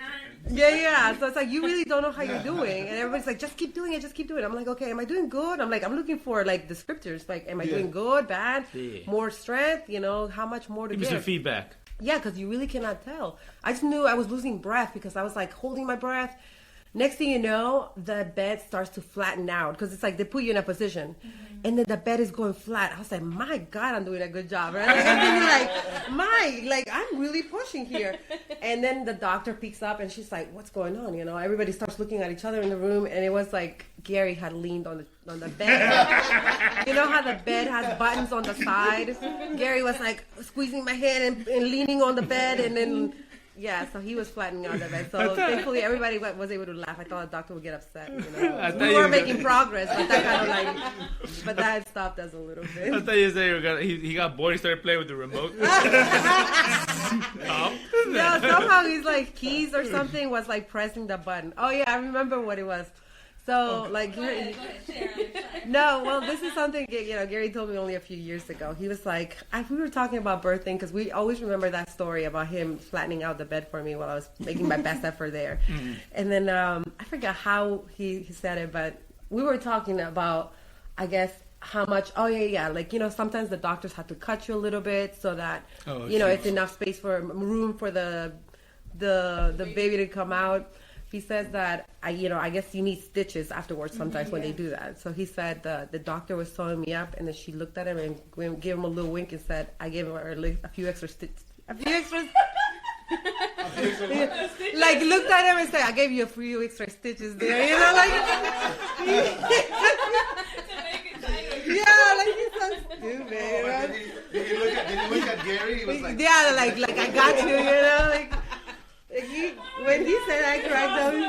Yeah. So it's like you really don't know how you're doing, and everybody's like, just keep doing it, just keep doing it. I'm like, okay, am I doing good? I'm looking for like the scriptures, like, am I doing good, bad, more strength? How much more to Give me give? some feedback. Yeah, because you really cannot tell. I just knew I was losing breath because I was like holding my breath. Next thing you know, the bed starts to flatten out because it's like they put you in a position, and then the bed is going flat. I was like, my God, I'm doing a good job, right? Like, I'm thinking like I'm really pushing here. And then the doctor picks up and she's like, what's going on? Everybody starts looking at each other in the room, and it was like Gary had leaned on the bed. You know how the bed has buttons on the side? Gary was like squeezing my hand and leaning on the bed, and then. Yeah, so he was flattening out the bed. So thankfully, everybody was able to laugh. I thought the doctor would get upset. We were making progress, but that stopped us a little I bit. thought you said he got bored. He started playing with the remote. No, somehow he's like keys or something was like pressing the button. Oh yeah, I remember what it was. So like. go ahead, share. No, well, this is something Gary told me only a few years ago. He was like, we were talking about birthing because we always remember that story about him flattening out the bed for me while I was making my best effort there. And then I forgot how he said it, but we were talking about, I guess, how much. Oh yeah, like sometimes the doctors have to cut you a little bit so that it's enough space for room for the baby to come out. he says that I guess you need stitches afterwards sometimes when they do that. So he said the doctor was sewing me up, and then she looked at him and gave him a little wink and said, I gave her a few extra stitches. A few extra. Like looked at him and said, I gave you a few extra stitches there, yeah, like he's so stupid. Oh, did he look at Gary? He was like, yeah, like I got you, like when he said I cracked him.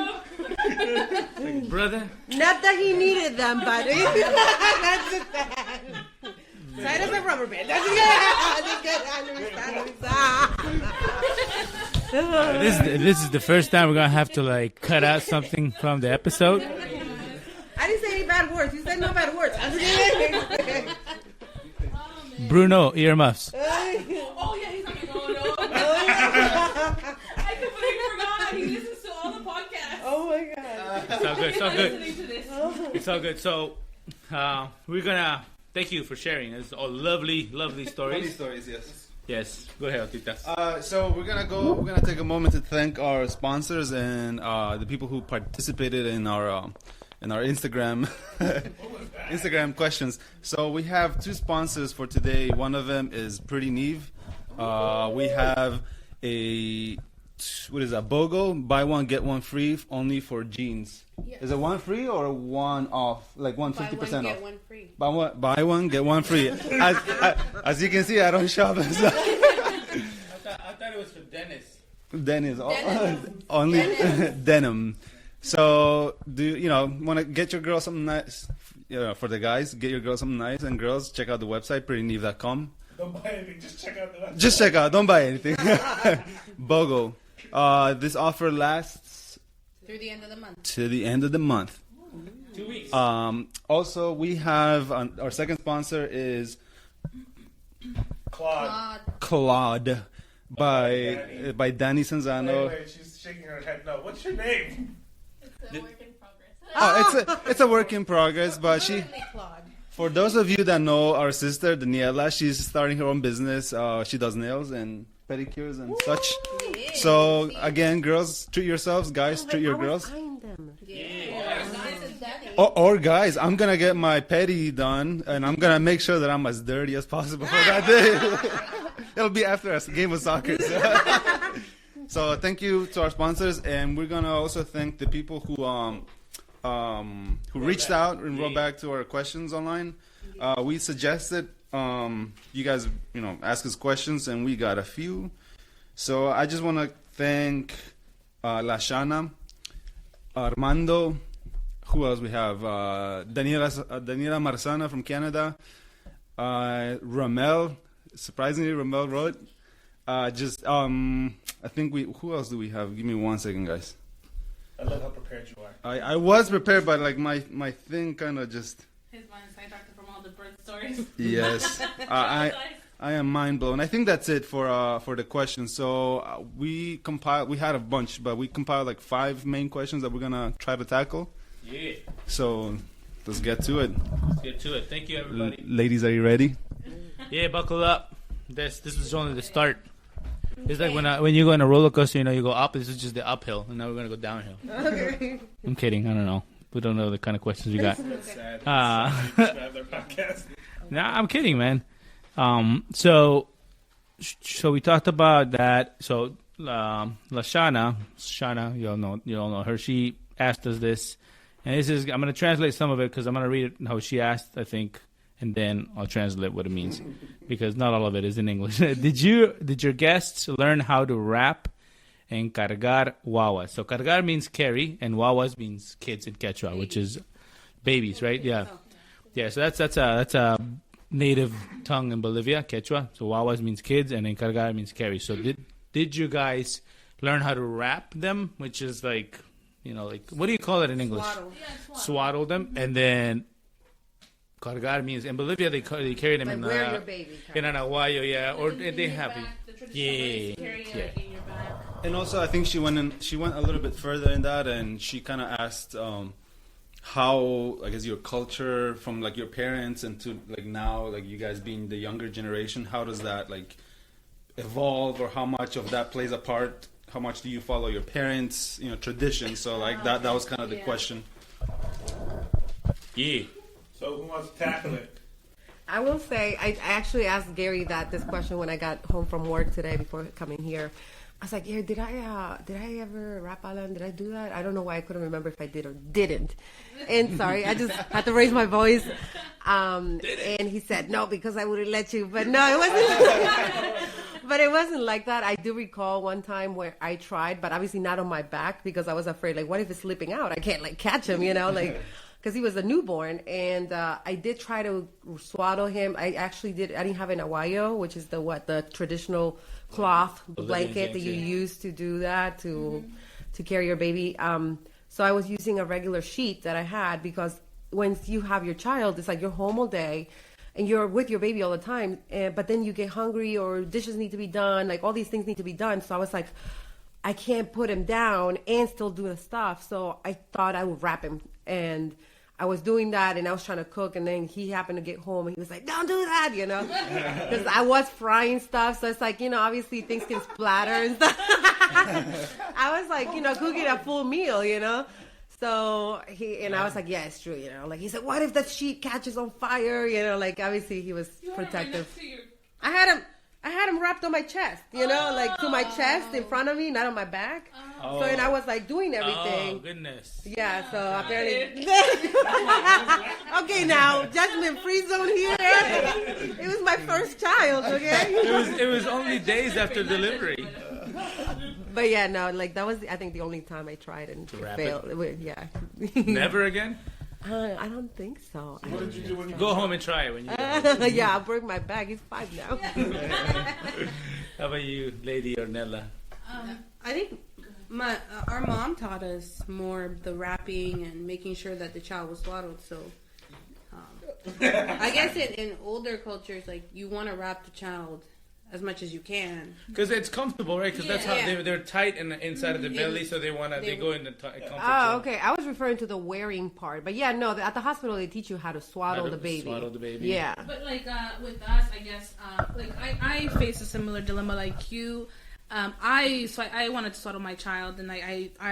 Like, brother. Not that he needed them, but that's just that. Tight as a rubber band. That's This is the first time we're gonna have to like cut out something from the episode. I didn't say any bad words. You said no bad words. Bruno, earmuffs. Oh yeah, he's like, oh no. I completely forgot. He listens to all the podcasts. Oh my god. It's all good. It's all good. Listening to this. It's all good. So, we're gonna thank you for sharing. It's all lovely, lovely funny stories. stories, yes. Yes, go ahead, Otitas. So we're gonna take a moment to thank our sponsors and the people who participated in our Instagram Instagram questions. So we have two sponsors for today. One of them is Pretty Neve. We have a BOGO, buy one get one free, only for jeans. Yes. Is it one free or one off? Like 150% Buy one, get off. one free. Buy one get one free. As you can see, I don't shop. I thought it was for Dennis. Dennis. Denim. Only Denim. denim. So, want to get your girl something nice? For the guys, get your girl something nice. And girls, check out the website, prettyneve.com. Don't buy anything. Just check out the website. Just check out. Don't buy anything. BOGO. This offer lasts Through the end of the month. to the end of the month. 2 weeks. Also, we have our second sponsor is Claude. Claude by Danny Sanzano. Wait, she's shaking her head. No, what's your name? It's a work in progress. Oh, it's a work in progress, but Currently Claude. for those of you that know our sister Daniela, she's starting her own business. She does nails and pedicures and such. Yeah. So again, girls, treat yourselves. Guys, treat your girls. Yeah. Nice and daddy. Or guys, I'm gonna get my pedi done, and I'm gonna make sure that I'm as dirty as possible for that day. It'll be after a game of soccer. So thank you to our sponsors, and we're gonna also thank the people who reached out and wrote back to our questions online. We suggested you guys ask us questions, and we got a few. So I just want to thank Lashana, Armando. Who else we have? Daniela Marzana from Canada. Ramel. Surprisingly, Ramel wrote. I think who else do we have? Give me 1 second, guys. I love how prepared you are. I was prepared, but like my thing kind of just. His mind sidetracked from all the birth stories. Yes. I am mind blown. I think that's it for the questions. So we had a bunch, but we compiled like 5 main questions that we're gonna try to tackle. Yeah. So let's get to it. Let's get to it. Thank you, everybody. Ladies, are you ready? Yeah, buckle up. This was only the start. It's like when you go on a roller coaster, you go up. This is just the uphill, and now we're gonna go downhill. Okay. I'm kidding. I don't know. We don't know the kind of questions you got. That's sad. Uh, Their podcast. Nah, I'm kidding, man. So we talked about that. So Lashana, you all know her. She asked us this, and I'm gonna translate some of it because I'm gonna read it how she asked, I think, and then I'll translate what it means because not all of it is in English. Did your guests learn how to rap and cargar wawas? So cargar means carry, and wawas means kids in Quechua, which is babies, right? Yeah. Yeah. So that's a native tongue in Bolivia, Quechua. So wawas means kids, and then cargar means carry. So did you guys learn how to rap them, which is like what do you call it in English? Swaddle them, and then cargar means in Bolivia they carry them Like in where your baby. in an aguayo, yeah, or they have The traditional Yeah. way is to carry it in your bag. And also, I think she went a little bit further in that, and she kind of asked how, I guess, your culture from like your parents and to like now, like you guys being the younger generation, how does that like evolve, or how much of that plays a part? how much do you follow your parents, tradition? So like that was kind of the question. Yeah. So who wants to tackle it? I will say, I actually asked Gary this question when I got home from work today before coming here. I was like, Gary, did I ever rap Alan? Did I do that? I don't know why I couldn't remember if I did or didn't. And sorry, I just had to raise my voice. And he said, no, because I wouldn't let you. But no, it wasn't. But it wasn't like that. I do recall one time where I tried, but obviously not on my back because I was afraid, like, what if it's slipping out? I can't, like, catch him, like... Because he was a newborn, and I did try to swaddle him. I didn't have an aguayo, which is the traditional cloth blanket that you use to do that, to carry your baby. So I was using a regular sheet that I had, because when you have your child, it's like you're home all day, and you're with your baby all the time, but then you get hungry, or dishes need to be done, like all these things need to be done. So I was like, I can't put him down and still do the stuff. So I thought I would wrap him, and I was doing that, and I was trying to cook, and then he happened to get home, and he was like, don't do that, because I was frying stuff, so it's like, obviously things can splatter and stuff. I was like, cooking a full meal, so I was like, yeah, it's true, like he said, what if the sheet catches on fire, like obviously he was protective. I had him wrapped on my chest, like to my chest in front of me, not on my back. Oh. So, and I was like doing everything. Oh, goodness. Yeah, so apparently. Okay, now, judgment free zone here. It was my first child, okay? It was only days after delivery. But yeah, no, like that was, I think, the only time I tried and it failed. Yeah. Never again? I don't think so. What did you do when you Go home and try it when you get home. Yeah, I broke my back. He's 5 now. How about you, Lady Ornella? I think our mom taught us more of the wrapping and making sure that the child was swaddled. So I guess in older cultures, like you want to wrap the child as much as you can, because it's comfortable, right? Because that's how they're tight in the inside of the belly, so they go in the comfort zone. Okay. I was referring to the wearing part, but yeah, no. At the hospital, they teach you how to swaddle the baby. Swaddle the baby. Yeah. But like with us, I guess I face a similar dilemma like you. I wanted to swaddle my child, and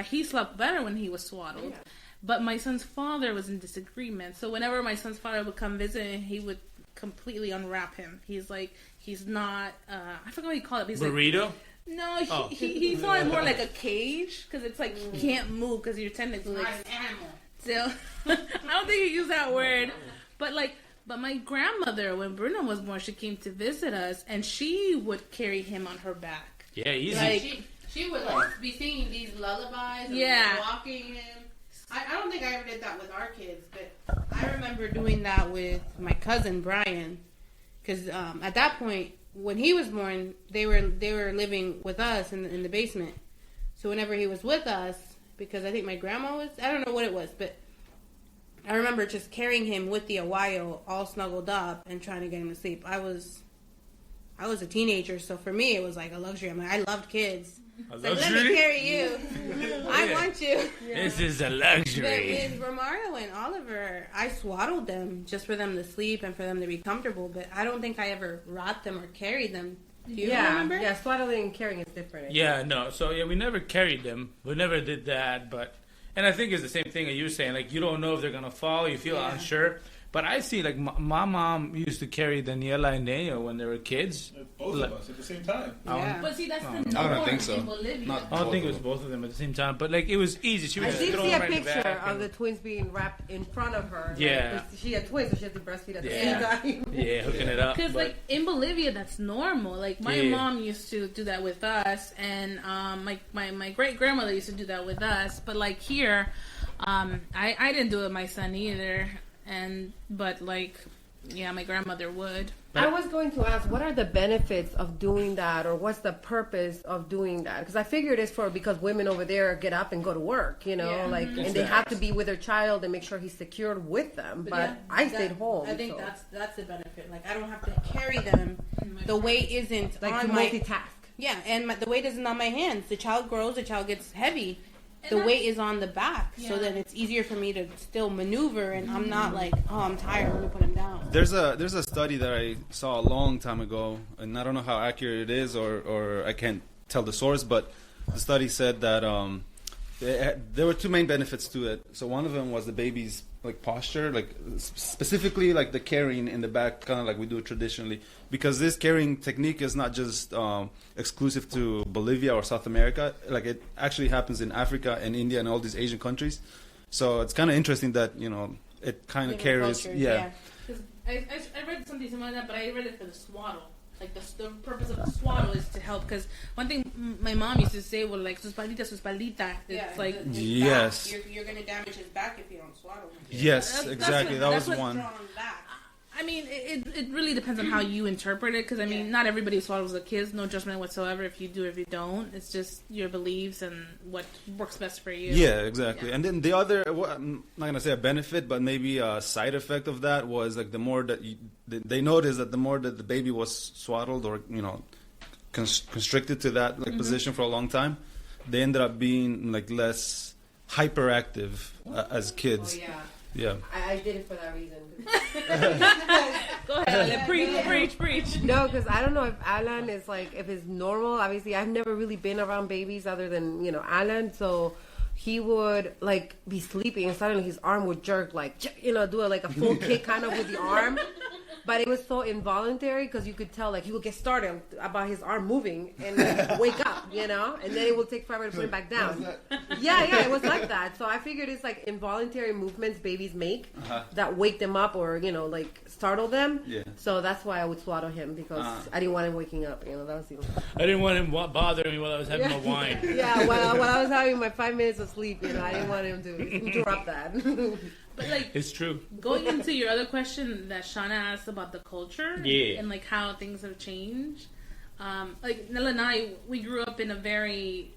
he slept better when he was swaddled. Yeah. But my son's father was in disagreement. So whenever my son's father would come visit, he would completely unwrap him. He's not, I forgot what you call it. He's burrito? Like, no, he saw it more like a cage, because it's like you can't move because your tendons are like animal. So I don't think you use that word, but my grandmother, when Bruno was born, she came to visit us, and she would carry him on her back. Yeah, easy. Like, she would be singing these lullabies and walking him. I don't think I ever did that with our kids, but I remember doing that with my cousin Brian, because at that point, when he was born, they were living with us in the basement. So whenever he was with us, because I think my grandma was, I don't know what it was, but I remember just carrying him with the aguayo all snuggled up and trying to get him to sleep. I was a teenager, so for me it was like a luxury. I mean, I loved kids. Like, let me carry you. I want you. This is a luxury. But with Romario and Oliver, I swaddled them just for them to sleep and for them to be comfortable. But I don't think I ever wrapped them or carried them. Do you remember? Yeah, swaddling and carrying is different. Yeah, no. So we never carried them. We never did that. And I think it's the same thing that you were saying. Like, you don't know if they're gonna fall. You feel unsure. But I see, like, my mom used to carry Daniela and Daniel when they were kids. Both of us at the same time. Yeah. But see, that's the norm I don't think so. in Bolivia. I don't think it was both of them at the same time. But, like, it was easy. She I was did throw see them a right in the picture back of the twins being wrapped in front of her. Yeah. Like, she had twins, so she had to breastfeed at the same time. Yeah, hooking it up. Because, like, in Bolivia, that's normal. Like, my mom used to do that with us, and my great-grandmother used to do that with us. But, like, here, I didn't do it with my son either. But my grandmother would. I was going to ask, what are the benefits of doing that, or what's the purpose of doing that? Because I figured it's because women over there get up and go to work, and they have to be with their child and make sure he's secured with them. But I stayed home. I think that's the benefit. Like, I don't have to carry them. The weight isn't like on to my multitask. Yeah, and the weight isn't on my hands. The child grows, the child gets heavy. The weight is on the back, so then it's easier for me to still maneuver, and I'm not like, oh, I'm tired, let me put him down. There's a study that I saw a long time ago, and I don't know how accurate it is, or I can't tell the source, but the study said that there were two main benefits to it. So one of them was the baby's like posture, like specifically like the carrying in the back, kind of like we do it traditionally. Because this carrying technique is not just exclusive to Bolivia or South America. Like it actually happens in Africa and India and all these Asian countries. So it's kind of interesting that it kind of carries. Cultures, Yeah. I read something similar to that, but I read it for the swaddle. Like the purpose of the swaddle is to help. Because one thing my mom used to say was like, su espaldita. It's like, yes. You're going to damage his back if you don't swaddle him. Yes, exactly. That was one. I mean, it really depends on how you interpret it. Because, I mean, not everybody swaddles the kids. No judgment whatsoever if you do or if you don't. It's just your beliefs and what works best for you. Yeah, exactly. Yeah. And then the other, I'm not going to say a benefit, but maybe a side effect of that was like the more that they noticed that the more that the baby was swaddled or, constricted to that like position for a long time, they ended up being like less hyperactive as kids. Oh, yeah. Yeah. I did it for that reason. Go ahead, preach. No, because I don't know if Alan is like, if it's normal. Obviously, I've never really been around babies other than, Alan. So he would like be sleeping and suddenly his arm would jerk, like, do like a full kick kind of with the arm. But it was so involuntary because you could tell like he would get started about his arm moving and like, wake up, and then it will take forever to put him back down. Yeah, it was like that. So I figured it's like involuntary movements babies make that wake them up or like startle them. Yeah. So that's why I would swaddle him because I didn't want him waking up. That was the. I didn't want him bothering me while I was having my wine. Yeah, while I was having my 5 minutes of sleep, I didn't want him to interrupt that. But like, it's true. Going into your other question that Shauna asked about the culture, yeah, and like how things have changed. Like Nella and I, we grew up in a very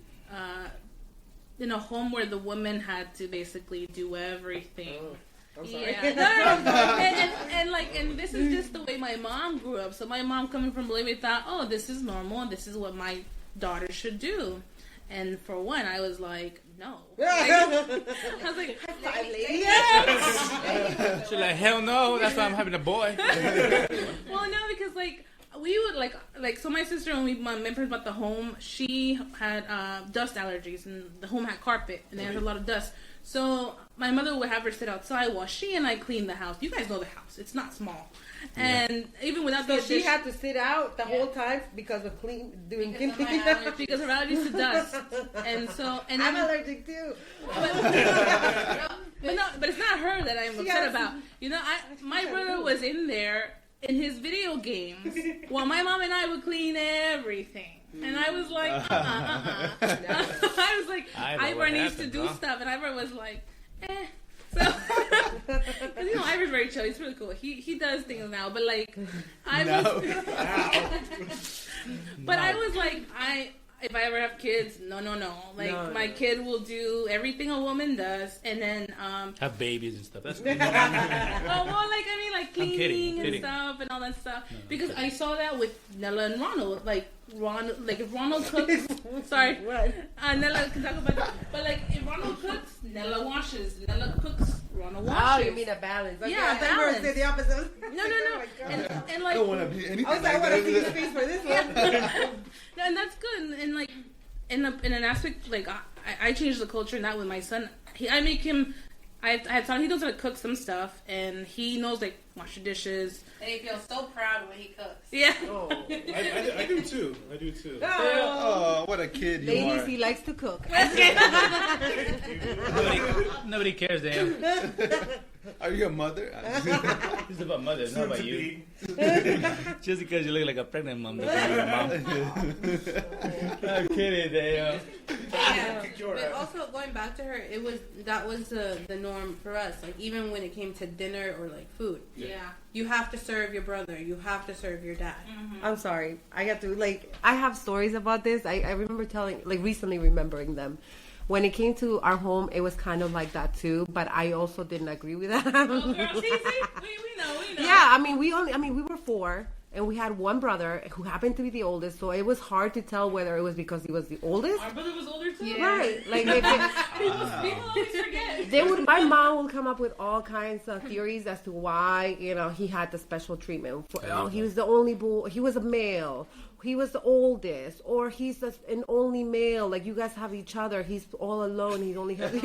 in a home where the woman had to basically do everything. Oh, I'm sorry. Yeah, and this is just the way my mom grew up. So my mom coming from Bolivia thought, oh, this is normal, and this is what my daughter should do. And for one, I was like, no. I was like, high five, lady. Yes. She's like, hell no, that's why I'm having a boy. Well, no, because like we would like so my sister when my parents bought the home, she had dust allergies and the home had carpet and there was a lot of dust. So my mother would have her sit outside while she and I cleaned the house. You guys know the house; it's not small. And even without so she had to sit out the whole time because of doing cleaning. Because her allergies to dust, and I'm allergic too. But it's not her that I'm upset about. My brother was in there in his video games while my mom and I would clean everything. And I was like, I was like, Ivor needs to do stuff, and Ivor was like, eh. So, Ivor's very chill. He's really cool. He does things now, but like, I was like, if I ever have kids, no. Like, my kid will do everything a woman does, and then have babies and stuff. That's good. Cleaning and stuff and all that stuff. No, because I saw that with Nella and Ronald. Like if Ronald cooks, sorry, Nella can talk about that. But like, if Ronald cooks, Nella washes. Nella cooks, Ronald washes. Oh, you mean a balance? Okay, yeah, a balance. The opposite. No. Oh and like, I don't want to be anything. I was like, I want to see his face for this one. No, and that's good. And like, in an aspect, like I changed the culture, not with my son. I make him. I had taught he knows how to cook some stuff, and he knows like wash the dishes. And he feels so proud when he cooks. Yeah. Oh, I do too. Oh, what a kid you Ladies, are. he likes to cook. Nobody cares, damn. Are you a mother? It's about mother, it's not about you. Just because you look like a pregnant mom doesn't mean you're a mom. I'm kidding, damn. Yeah. But also going back to her, that was the norm for us. Like even when it came to dinner or like food. Yeah. You have to serve your brother. You have to serve your dad. Mm-hmm. I'm sorry. I got to I have stories about this. I remember recently remembering them. When it came to our home, it was kind of like that too, but I also didn't agree with that. Oh, girl, see, we know. Yeah, we were 4, and we had one brother who happened to be the oldest, so it was hard to tell whether it was because he was the oldest. Our brother was older too. Yeah. Right. Like People always forget. My mom would come up with all kinds of theories as to why, he had the special treatment. He was the only boy, he was a male, he was the oldest, or he's an only male. Like, you guys have each other. He's all alone. He's only has. My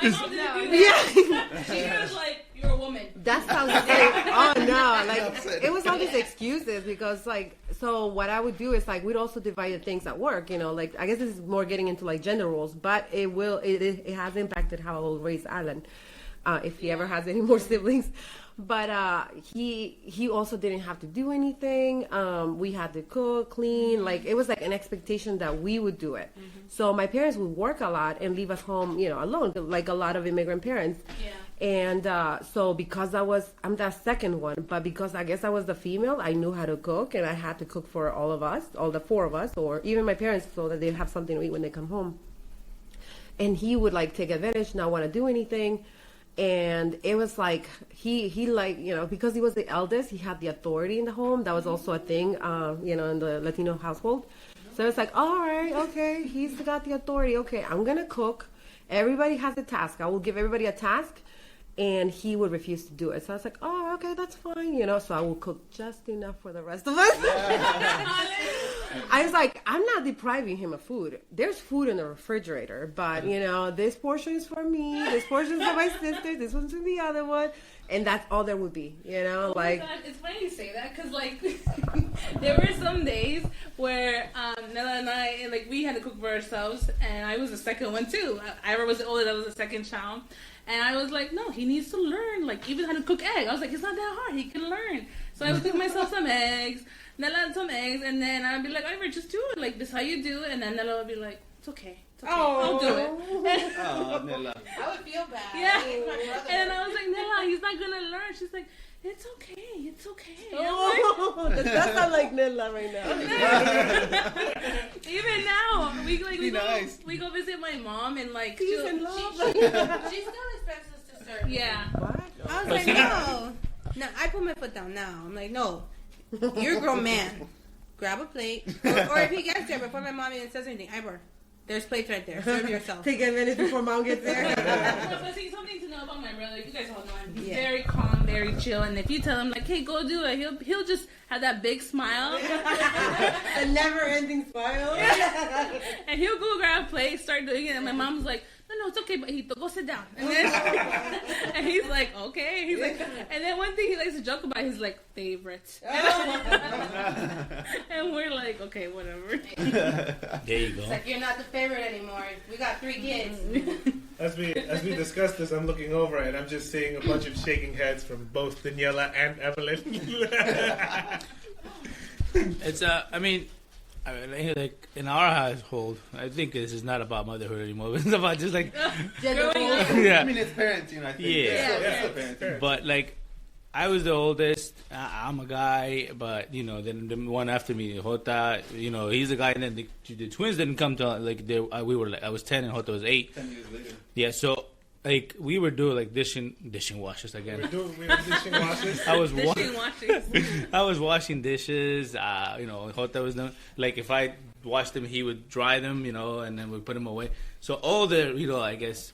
mom didn't do that. Yeah. She was like, "You're a woman." That's how they say. Oh no! Like, it was all these excuses because, like, so what I would do is, like, we'd also divide the things at work. Like, I guess this is more getting into like gender roles, but it has impacted how I will raise Alan, if he ever has any more siblings. But he also didn't have to do anything. We had to cook, clean. Like, it was like an expectation that we would do it. Mm-hmm. So my parents would work a lot and leave us home, alone, like a lot of immigrant parents. Yeah. And so because I'm that second one, but because I guess I was the female, I knew how to cook, and I had to cook for all of us, all the four of us, or even my parents, so that they'd have something to eat when they come home. And he would like take advantage, not want to do anything. And it was like he like, because he was the eldest, he had the authority in the home. That was also a thing, in the Latino household. So it's like, all right, okay, he's got the authority. Okay, I'm gonna cook. Everybody has a task. I will give everybody a task, and he would refuse to do it. So I was like, oh, okay, that's fine, So I will cook just enough for the rest of us. I was like, I'm not depriving him of food. There's food in the refrigerator, but this portion is for me. This portion is for my sister. This one's for the other one, and that's all there would be. Oh my God, it's funny you say that because like there were some days where Nella and I we had to cook for ourselves, and I was the second one too. Ira was the oldest. I was the second child. And I was like, no, he needs to learn, like, even how to cook egg. I was like, it's not that hard. He can learn. So I would cook myself some eggs, Nella some eggs, and then I'd be like, Ivor, just do it. Like, this is how you do it. And then Nella would be like, it's okay. I'll do it. Oh, Nella. I would feel bad. Yeah. And I was like, Nella, he's not going to learn. She's like, it's okay. It's okay. Oh, that's not like Nella right now. Even now, we go visit my mom, and like she's in love. She still expects us to serve. Yeah. What? I was like, no. I put my foot down now. I'm like, no, you're a grown man. Grab a plate, or if he gets there before my mom even says anything, Ivor, there's plates right there. Serve yourself. Take a minute before mom gets there. But see, something to know about my brother. You guys all know him. He's very calm, very chill, and if you tell him like, "Hey, go do it," he'll just have that big smile, a never-ending smile, and he'll go grab a plate, start doing it, and my mom's like, no, it's okay, but go sit down. And then, and he's like, okay. He's like, and then one thing he likes to joke about, he's like, favorite. And we're like, okay, whatever. There you go. It's like, you're not the favorite anymore. We got 3 kids. As we discuss this, I'm looking over and I'm just seeing a bunch of shaking heads from both Daniela and Evelyn. It's like in our household, I think this is not about motherhood anymore. It's about just like I mean, it's parenting. I think. Yeah. It's parenting. But like, I was the oldest. I'm a guy, but then the one after me, Jota, he's a guy, and then the twins didn't come to we were like I was 10 and Jota was 8. 10 years later. Yeah, so like we were doing like dishing washers again. We were dishing washers. I was Dishing washers. I was washing dishes. Jota was doing, like if I washed them, he would dry them. And then we put them away. So all the I guess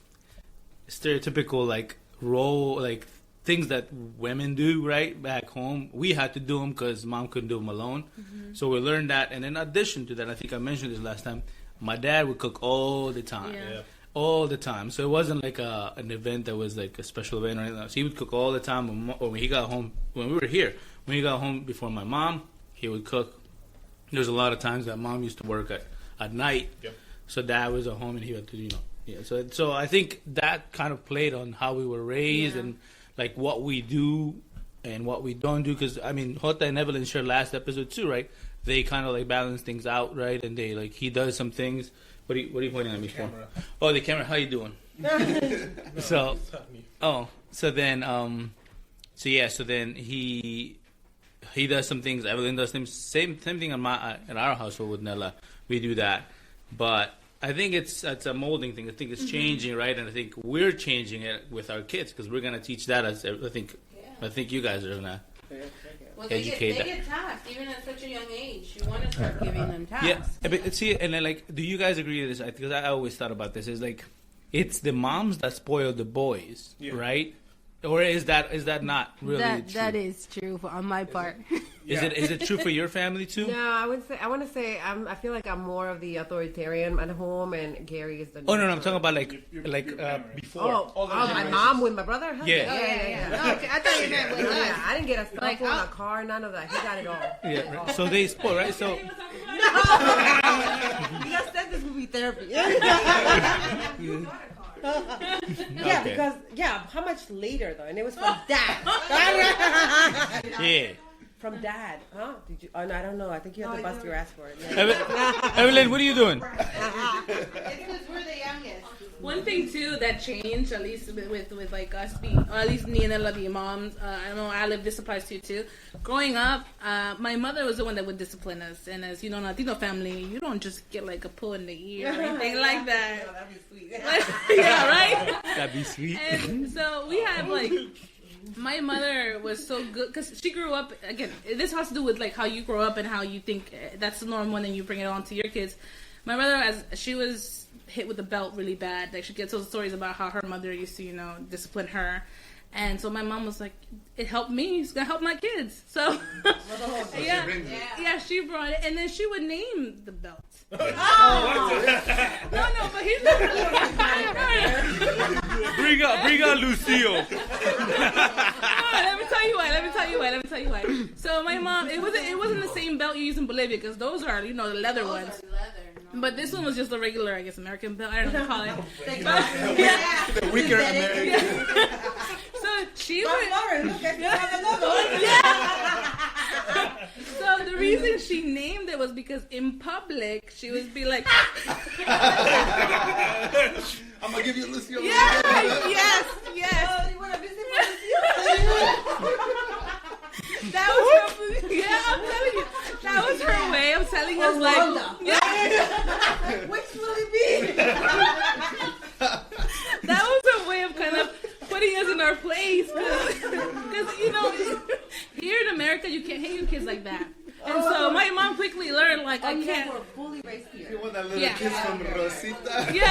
stereotypical like role like things that women do right back home, we had to do them because mom couldn't do them alone. Mm-hmm. So we learned that, and in addition to that, I think I mentioned this last time, my dad would cook all the time. Yeah. All the time. So it wasn't like an event that was like a special event or anything else. He would cook all the time. When he got home, when we were here, when he got home before my mom, he would cook. There was a lot of times that mom used to work at night. Yep. So dad was at home and he had to, Yeah. So I think that kind of played on how we were raised and like what we do and what we don't do. Because I mean, Jota and Evelyn shared last episode too, right? They kind of like balance things out, right? And they like he does some things. What are you pointing at me for? Oh, the camera. How you doing? So then he does some things. Evelyn does things. Same thing in our household with Nella. We do that, but I think it's a molding thing. I think it's changing, right? And I think we're changing it with our kids because we're gonna teach that as I think you guys are gonna. Well, they get tasks even at such a young age. You want to start giving them tasks. Yeah, but see, and then like, do you guys agree with this? Because I always thought about this. Is like, it's the moms that spoil the boys, right? Or is that not really true? That is true on my part. Is it true for your family too? No, I want to say I feel like I'm more of the authoritarian at home, and Gary is the. Oh no, I'm talking about before. My mom with my brother. Yeah. Oh, okay. I thought you meant with us. I didn't get a cell phone, a car, none of that. He got it all. Yeah, right. So they spoil, right? So. You guys said this would be therapy. Okay. Because how much later though? And it was from dad. Yeah. From dad, huh? Did you? Oh, no, I don't know. I think you have to bust your ass for it. Evelyn, what are you doing? It's because we're the youngest. One thing too that changed, at least with like us being, or at least me and Ella being moms. I know Alib, this applies to you too. Growing up, my mother was the one that would discipline us, and as you know, Latino family, you don't just get like a pull in the ear or anything like that. Oh, that'd be sweet. Yeah, right. That'd be sweet. And so we had like. My mother was so good because she grew up, again, this has to do with like how you grow up and how you think that's the norm, and then you bring it on to your kids. My mother, as she was hit with a belt really bad, like she gets those stories about how her mother used to, discipline her. And so my mom was like, it helped me, it's gonna help my kids. So she brought it, and then she would name the belt. No, but he's not. Bring out Lucille. Let me tell you why. So my mom, it wasn't the same belt you use in Bolivia, because those are, the leather ones. But this one was just a regular, I guess, American belt. I don't know how to call it. The weaker American. So she would. So the reason she named it was because in public she would be like, I'm gonna give you Lucille. yes. Oh, you want to visit my That was her, I'm telling you, that was her way of telling us like, which will it be? That was her way of kind of putting us in our place, because here in America you can't hate your kids like that. And so my mom quickly learned, like, I can't. We're fully raised here. You want that little kiss from Rosita? Yeah,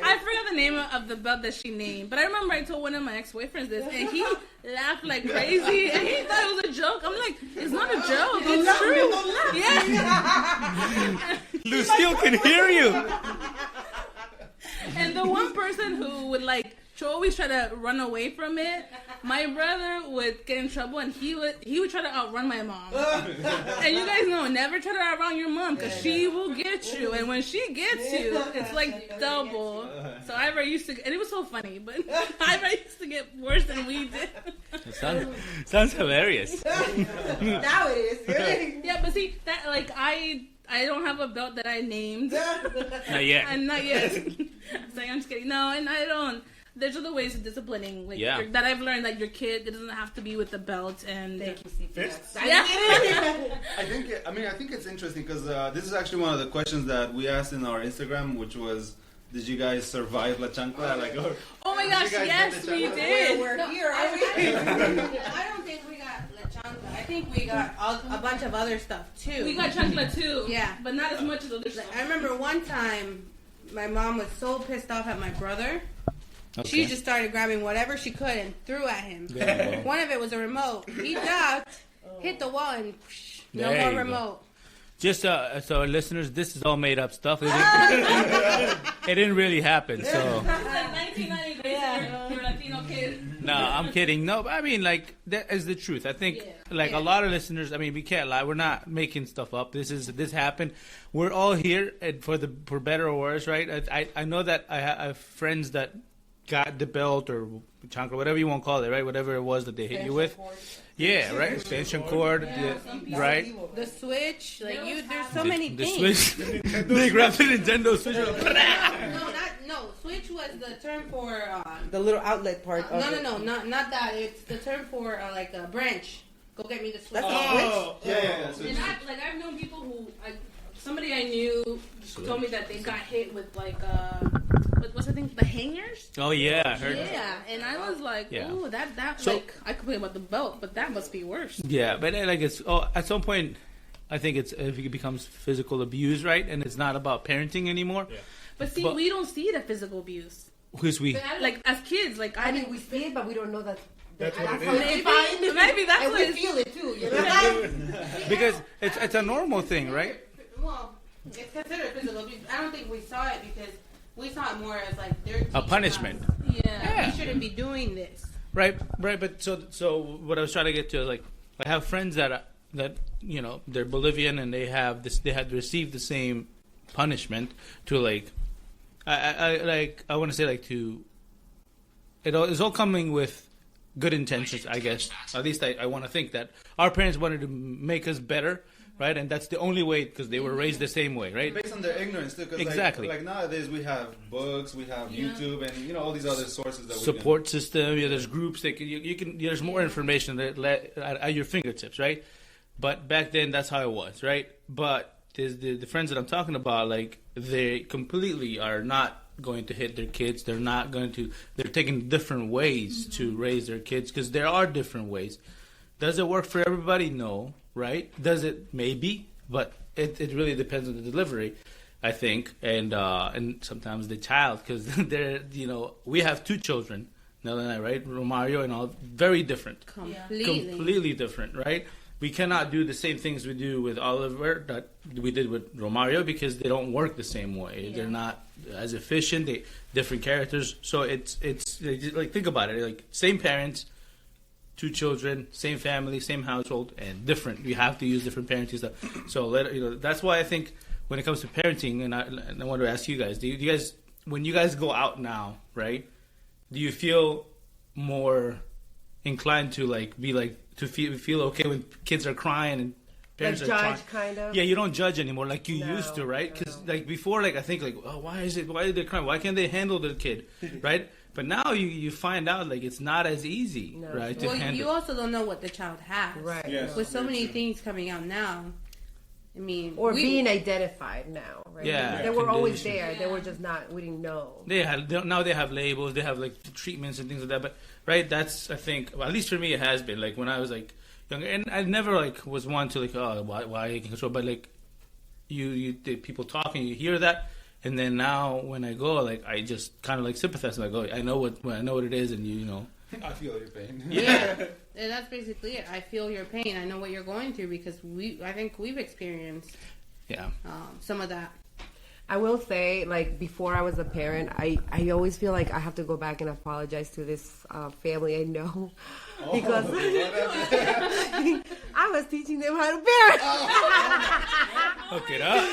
I forgot the name of the belt that she named, but I remember I told one of my ex-boyfriends this, and he laughed like crazy, and he thought it was a joke. I'm like, it's not a joke, it's true. Yeah. Lucille can hear you. And the one person who would always try to run away from it, my brother would get in trouble, and he would try to outrun my mom. And you guys know, never try to outrun your mom, because she will get you, and when she gets you, it's like double. So Ivor used to, and it was so funny, but Ivor used to get worse than we did. It sounds hilarious. Now it is. Yeah, but see, that I don't have a belt that I named. Not yet. And not yet. So I'm just kidding. No, and I don't. There's other ways of disciplining, that I've learned. Like your kid, it doesn't have to be with the belt. And thank you, CPS. Yeah. I think it's interesting because this is actually one of the questions that we asked in our Instagram, which was, did you guys survive La Chancla? Oh my gosh, yes, we did. We're here, I don't think we got La Chancla. I think we got a bunch of other stuff too. We got chancla too. Yeah, but not as much as other stuff. I remember one time, my mom was so pissed off at my brother. Okay. She just started grabbing whatever she could and threw at him. One of it was a remote. He ducked, hit the wall, and no more remote. Just so listeners, this is all made up stuff. It didn't really happen. So. It's like 1990 for Latino kids. No, I'm kidding. No, but I mean, that is the truth. I think, a lot of listeners. I mean, we can't lie. We're not making stuff up. This happened. We're all here for better or worse, right? I know that I have friends that got the belt or chancla, whatever you want to call it, right? Whatever it was that they hit you with. Yeah, right. Extension cord, right? The Switch, there's so many the things. Switch. They grabbed the Nintendo Switch. No. Switch was the term for the little outlet part. No, not that. It's the term for a branch. Go get me the Switch. That's a Switch. Yeah. And I've known people who somebody I knew told me that they got hit with what's the thing? The hangers. Oh yeah, I heard. Yeah, and I was like, Yeah. "Ooh, that So- like I complain about the belt, but that must be worse." Yeah, but like it's at some point, I think it's if it becomes physical abuse, right? And it's not about parenting anymore. But see, But- we don't see the physical abuse. Because we Like as kids, like I mean, we see it, but we don't know that. That's what it how is. it's maybe, defined. maybe that's And what we it's. feel it too, you know? because it's a normal thing, right? Well, it's considered physical abuse. I don't think we saw it because we saw it more as like they're A punishment. Yeah. You shouldn't be doing this. Right. But so what I was trying to get to is like I have friends that you know they're Bolivian and they had received the same punishment to like I want to say like to it's all coming with good intentions, I guess. At least I want to think that our parents wanted to make us better, right? And that's the only way because they were raised the same way, right? Based on their ignorance, too. 'Cause Exactly. Like nowadays, we have books, we have YouTube, and you know all these other sources that Support system. Yeah, there's groups that you can. There's more information at your fingertips, right? But back then, that's how it was, right? But there's the friends that I'm talking about, like they completely are not going to hit their kids. They're not going to. They're taking different ways to raise their kids because there are different ways. Does it work for everybody? No, right? Does it? Maybe, but it really depends on the delivery, I think, and sometimes the child because they're we have two children, Nella and I, right? Romario and all very different, completely different, right? We cannot do the same things we do with Oliver that we did with Romario because they don't work the same way. Yeah. They're not as efficient. They different characters. So it's like think about it. Like same parents, two children, same family, same household, and different. You have to use different parenting stuff. So that's why I think when it comes to parenting, and I want to ask you guys: do you guys when you guys go out now, right? Do you feel more inclined to to feel okay when kids are crying and parents Like are judge, crying? kind of. Yeah, you don't judge anymore like you No, used to, right? Because no. like before, like I think like, oh, why are they crying? Why can't they handle their kid, right? But now you find out like it's not as easy, No. right? To Well, handle. you also don't know what the child has. Right. Yes. With so Very many true. things coming out now, I mean, Or being identified now, right? Yeah, They were always conditions. there. They were just not, we didn't know. Now they have labels, they have like treatments and things like that. But right, that's I think well, at least for me it has been like when I was like younger, and I never like was one to like why you can control, but like you people talking, you hear that, and then now when I go like I just kind of like sympathize, like oh I know what it is, and you know I feel your pain. yeah and that's basically it. I feel your pain. I know what you're going through because I think we've experienced yeah. some of that. I will say, like, before I was a parent, I always feel like I have to go back and apologize to this family I know. Because I was teaching them how to parent. Hook it up.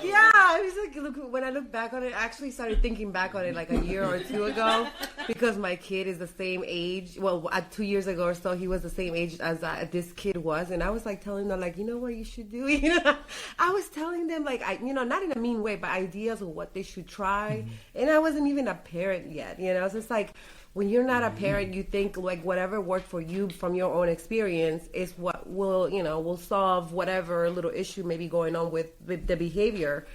Yeah, I was like, look, when I look back on it, I actually started thinking back on it like a year or two ago because my kid is the same age. Well, 2 years ago or so, he was the same age as this kid was. And I was like telling them, like, you know what you should do? I was telling them, like, not in a mean way, but ideas of what they should try. And I wasn't even a parent yet, So it's like, when you're not a parent, you think like whatever worked for you from your own experience is what will solve whatever little issue may be going on with the behavior.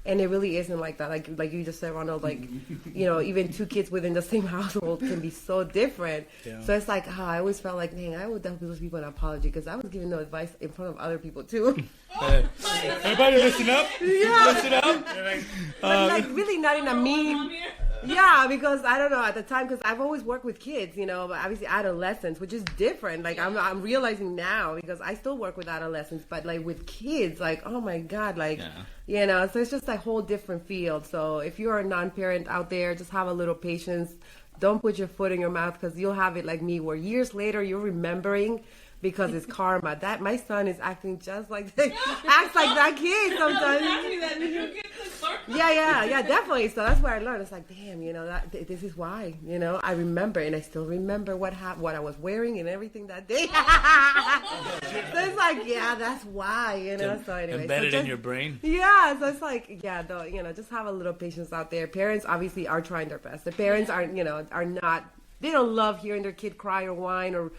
And it really isn't like that. Like you just said, Ronald, like, even two kids within the same household can be so different. Yeah. So it's like, I always felt like, man, I would owe those people an apology because I was giving no advice in front of other people too. Everybody listen up. Yeah. Listen up. But like really not in a mean... Yeah, because I don't know at the time because I've always worked with kids, but obviously adolescents, which is different. Like I'm realizing now because I still work with adolescents, but like with kids, like oh my god, like so it's just a whole different field. So if you're a non-parent out there, just have a little patience. Don't put your foot in your mouth because you'll have it like me, where years later you're remembering. Because it's karma. That my son is acting just like acts like that kid sometimes. Yeah, definitely. So that's where I learned. It's like, damn, this is why. I remember, and I still remember what I was wearing and everything that day. So it's like, yeah, that's why. So anyway, Embedded in your brain. Yeah, so it's like, just have a little patience out there. Parents obviously are trying their best. The parents are not. They don't love hearing their kid cry or whine or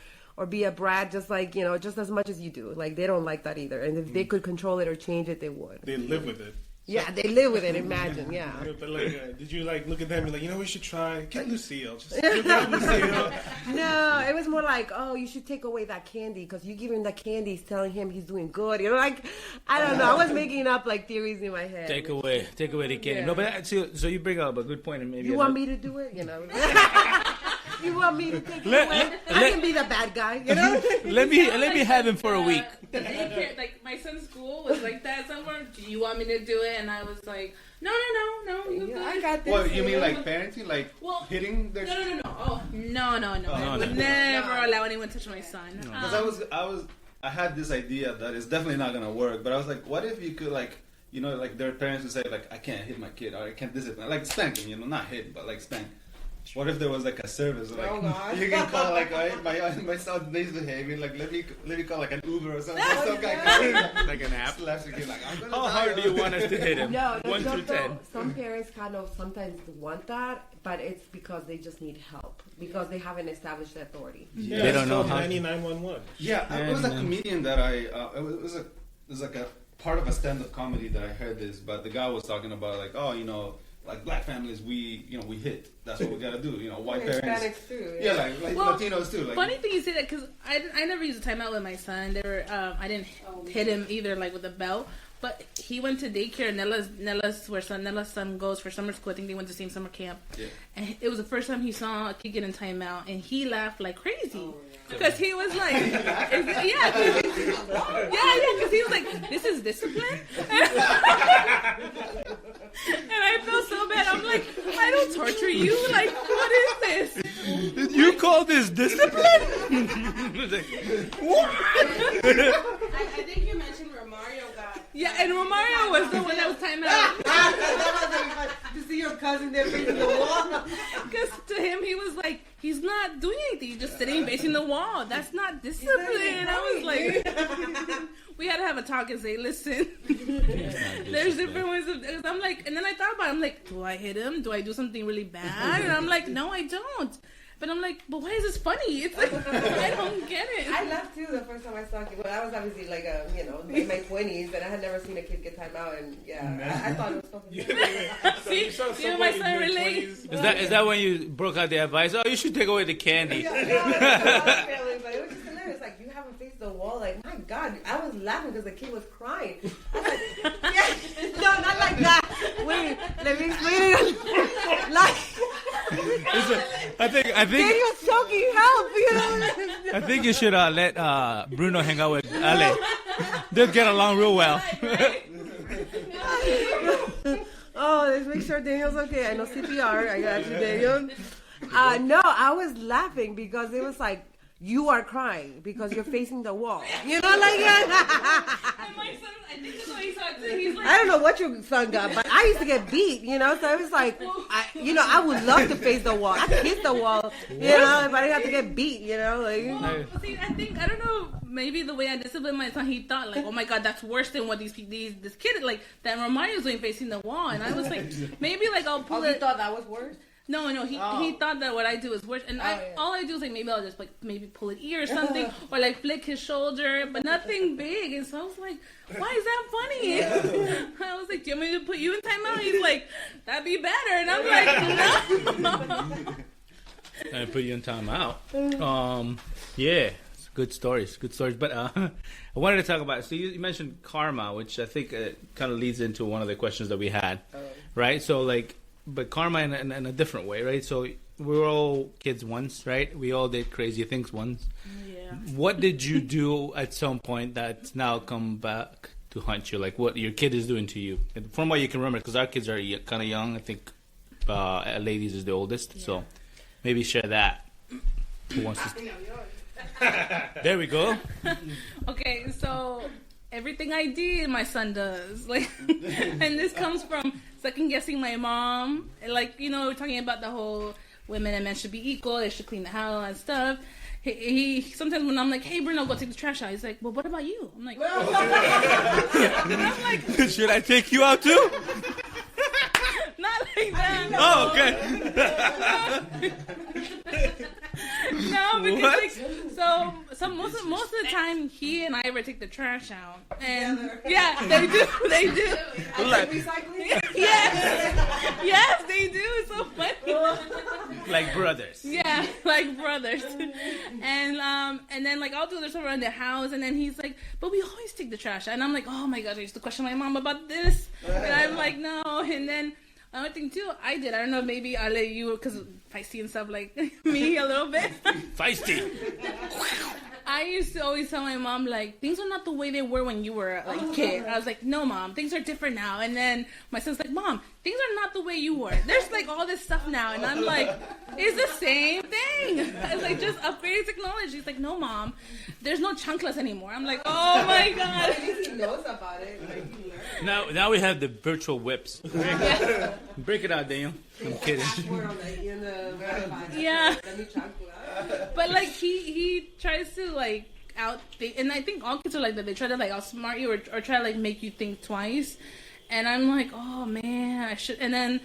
be a brat just as much as you do. Like, they don't like that either. And if they could control it or change it, they would. They live with it. Yeah, they live with it. Imagine, yeah. But did you look at them and we should try get Lucille? Just give that Lucille. No, it was more like, oh, you should take away that candy because you give him the candy, he's telling him he's doing good. I don't know. I was making up theories in my head. Take away the candy. Yeah. No, but so you bring up a good point, and maybe You want me to do it? You want me to take it away? I can be the bad guy, let me have him for a week. The daycare, my son's school was like that somewhere. Do you want me to do it? And I was like, no, you good. I got this. Well, you mean parenting, hitting their? No. Oh, no. I would never allow anyone to touch my son. Because I had this idea that it's definitely not gonna work. But I was like, what if you could their parents would say I can't hit my kid or I can't discipline, spank him, not hit, but spank. What if there was a service you can call my son's misbehaving, let me call an Uber or something. Some guy comes, Like an app. slaps your kid How hard do you want us to hit him? No, 1 through 10. Some parents sometimes want that, but it's because they just need help because they haven't established the authority. Yeah, They don't know how. 911. Yeah, it was a comedian that it was a part of a stand-up comedy that I heard this, but the guy was talking about black families, we hit. That's what we gotta do. White parents. Hispanics too. Yeah, Latinos too. Funny thing you say that because I never used a timeout with my son. I didn't hit him either, with a belt. But he went to daycare. Nella's son goes for summer school. I think they went to the same summer camp. Yeah. And it was the first time he saw a kid get in timeout, and he laughed like crazy. Because he was like, because he was like, this is discipline? And I felt so bad. I'm like, I don't torture you. What is this? You call this discipline? What? I think you mentioned Romario got. Yeah, and Romario was the one that was timed out. That was to see your cousin there facing the wall. Because to him, he was like, he's not doing anything. He's just sitting facing the wall. That's not discipline. I was like, we had to have a talk and say, listen, there's different ways of. Cause I'm like, and then I thought about it. I'm like, do I hit him? Do I do something really bad? And I'm like, no, I don't. But I'm like, but why is this funny? It's like, I don't get it. I laughed too the first time I saw a kid. Well, I was obviously in my 20s, and I had never seen a kid get time out, and I thought it was fucking See, my son relates. Is that when you broke out the advice? Oh, you should take away the candy. but it was just hilarious. You haven't faced the wall. My God, I was laughing because the kid was crying. I was like, no, not like that. Wait, let me explain it. I think Daniel's choking. Help! I think you should let Bruno hang out with Ale. They'll get along real well. Oh, let's make sure Daniel's okay. I know CPR. I got you, Daniel. No, I was laughing because it was like, you are crying because you're facing the wall. And my son, I think that's what he saw too. He's like, I don't know what your son got, but I used to get beat, so it was like, I would love to face the wall. I could hit the wall, but I have to get beat, see, I don't know, maybe the way I disciplined my son, he thought oh my God, that's worse than what this kid, that Romario's doing facing the wall. And I was like, maybe I'll pull it. You thought that was worse? No, he thought that what I do is worse, and all I do is maybe I'll just maybe pull an ear or something, or flick his shoulder, but nothing big. And so I was like, why is that funny? I was like, do you want me to put you in timeout? He's like, that'd be better, and I'm like, no. I put you in timeout. Yeah, good stories. But I wanted to talk about. So you mentioned karma, which I think kind of leads into one of the questions that we had, right? So but karma in a different way, right? So we were all kids once, right? We all did crazy things once. Yeah. What did you do at some point that's now come back to haunt you? What your kid is doing to you? And from what you can remember, because our kids are kind of young. I think ladies is the oldest. Yeah. So maybe share that. Who wants to? There we go. Okay, so everything I did, my son does. And this comes from second guessing my mom. We're talking about the whole women and men should be equal. They should clean the house and stuff. He sometimes when I'm like, hey Bruno, go take the trash out. He's like, well, what about you? I'm like, and I'm like, should I take you out too? Not like that. Oh, okay. No, because most of the time, he and I ever take the trash out, and yeah, they do. Recycling. Yes, they do. It's so funny. Like brothers. Yeah, like brothers. And then like I'll do this around the house, and then he's like, "But we always take the trash out." And I'm like, "Oh my god, I used to question my mom about this," and I'm like, "No." And then another thing too, I don't know, maybe I'll let you, because feisty and stuff like me a little bit. Feisty. I used to always tell my mom, like, things are not the way they were when you were like a kid. I was like, no, Mom, things are different now. And then my son's like, Mom, things are not the way you were. There's like all this stuff now. And I'm like, it's the same thing. It's like just upgraded technology. He's like, no, Mom, there's no chanclas anymore. I'm like, oh my God. He knows about it. Like, he learned. Now we have the virtual whips. Break it out, Daniel. I'm kidding. Yeah. But like he tries to like and I think all kids are like that. They try to like outsmart you or try to like make you think twice. And I'm like, oh man, I should. And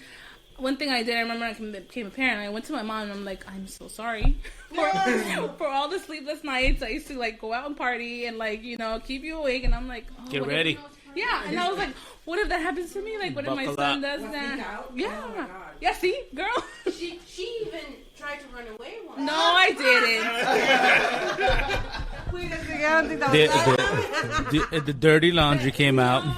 one thing I did, I remember I became a parent. I went to my mom and I'm like, I'm so sorry for all the sleepless nights. I used to like go out and party and like, you know, keep you awake. And I'm like, oh, get ready. Yeah, and I was like, what if that happens to me? Like, what if my son does that? Yeah. Yeah, see, girl. She even tried to run away once. No, I The dirty laundry came out. No,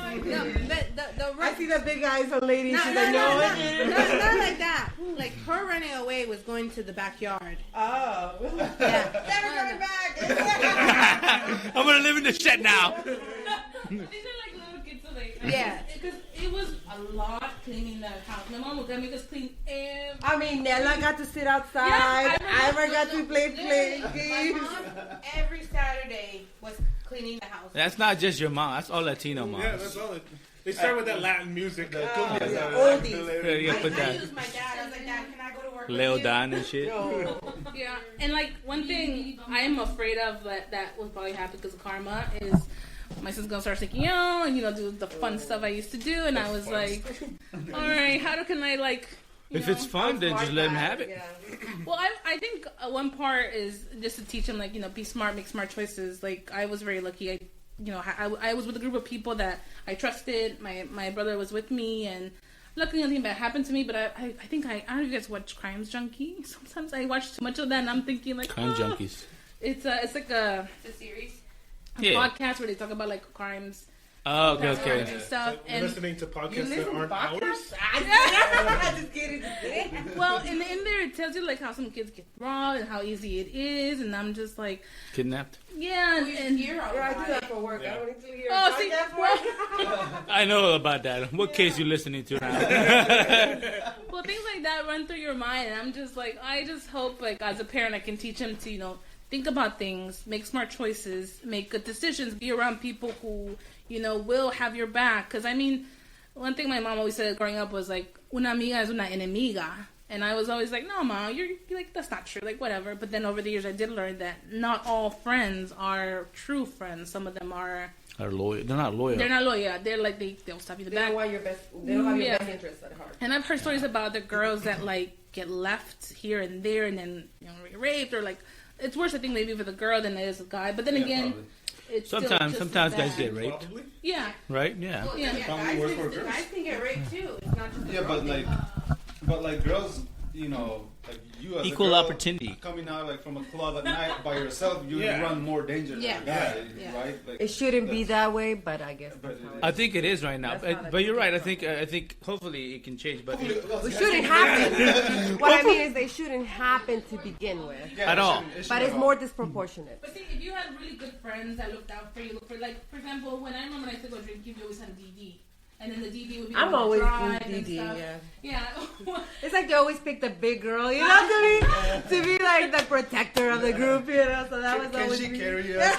I see the big eyes on ladies. No, She's no, like, no, no. not like that. Like her running away was going to the backyard. Oh. Yeah. Never coming back. I'm gonna live in the shed now. These are like little kids, so like, Yeah. Because it was a lot cleaning that house. My mom would make us clean every. I mean, Nella got to sit outside. Yeah, Ira got to play My games. mom every Saturday was cleaning the house. That's not just your mom. That's all Latino moms. Yeah, that's all it. They start with that Latin music. oldies. You put I that used my dad. I was like, Dad, can I go to work Leo with you? Don and shit. Yeah, and like one thing I'm afraid of that will probably happen because of karma is my son's gonna start thinking, and do the fun stuff I used to do, and I was like, all right, how can I like? If it's fun, then just let him have it. Yeah. Well, I think one part is just to teach him, like, be smart, make smart choices. Like, I was very lucky. I was with a group of people that I trusted. My brother was with me, and luckily nothing bad happened to me. But I think I don't know if you guys watch Crimes Junkie. Sometimes I watch too much of that, and I'm thinking like, Crime junkies. It's like a series. podcast where they talk about like crimes. Oh, okay. And stuff. You're And listening to podcasts that aren't ours? Just kidding. well, in there it tells you like how some kids get robbed and how easy it is, and I'm just like, Kidnapped. yeah, and Here I do that for work. I don't need to hear oh, see, podcast well, I know about that. What case you listening to now? well, things like that run through your mind, and I'm just like, I just hope like as a parent I can teach him to think about things, make smart choices, make good decisions, be around people who will have your back. Because I mean, one thing my mom always said growing up was like, una amiga es una enemiga. And I was always like, no, Mom, you're like, that's not true, like, whatever. But then over the years, I did learn that not all friends are true friends. Some of them are loyal. They're not loyal. They're not loyal. They're like, they'll stab you in the They back. don't want your best. They don't have your best interests at heart. And I've heard stories about the girls that like get left here and there, and then raped, or like it's worse, I think, maybe for the girl than it is the guy. But then again, probably. it's Sometimes still just guys as bad. get raped. Probably. Yeah. Right? Yeah. Well, Yeah. guys can get raped too. It's not just the Yeah, girls. but like girls, like you as Equal a girl opportunity. coming out like from a club at night by yourself, you Yeah. run more danger than Yeah. a guy, Yeah. right? Like, It shouldn't be that way, but I guess But that's how it I is. think it is right now. That's not a But you're right. I big think hopefully it can change. But It shouldn't happen. What I mean is they shouldn't happen to begin with. Yeah, At it all. shouldn't- it But shouldn't it's at more all. disproportionate. But see, if you had really good friends that looked out for you, like, for example, when I remember when I used to go drinking, you always had a DD. And then the DD would be I'm on the always drive in and DD, stuff. yeah. Yeah. It's like they always pick the big girl, to be like the protector of the group, So that was Can always she me. carry us?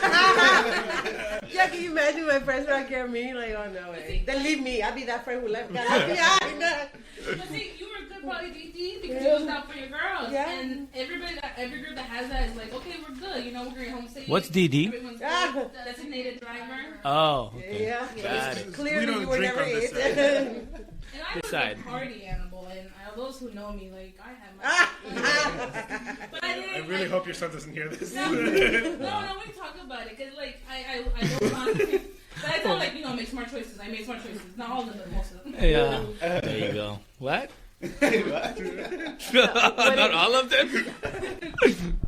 Yeah, can you imagine my friends would not carry me? Like, oh no way. Then leave me. I'll be that friend who left. Got left behind. But see, you were good probably DD because you looked out for your girls. Yeah. And every group that has that is like, okay, we're good. We're going home safe. What's DD? Everyone's good. Designated driver. Oh, okay. Yeah. Got it. We Clearly don't you were drink never on this it. And I was Decide. a party animal, and those who know me, like, I had my... But I didn't really hope your son doesn't hear this. No, we talk about it because like I don't constantly. But I tell like make smart choices. I made smart choices. Not all of them, but most of them. Yeah. There you go. What? Not all of them.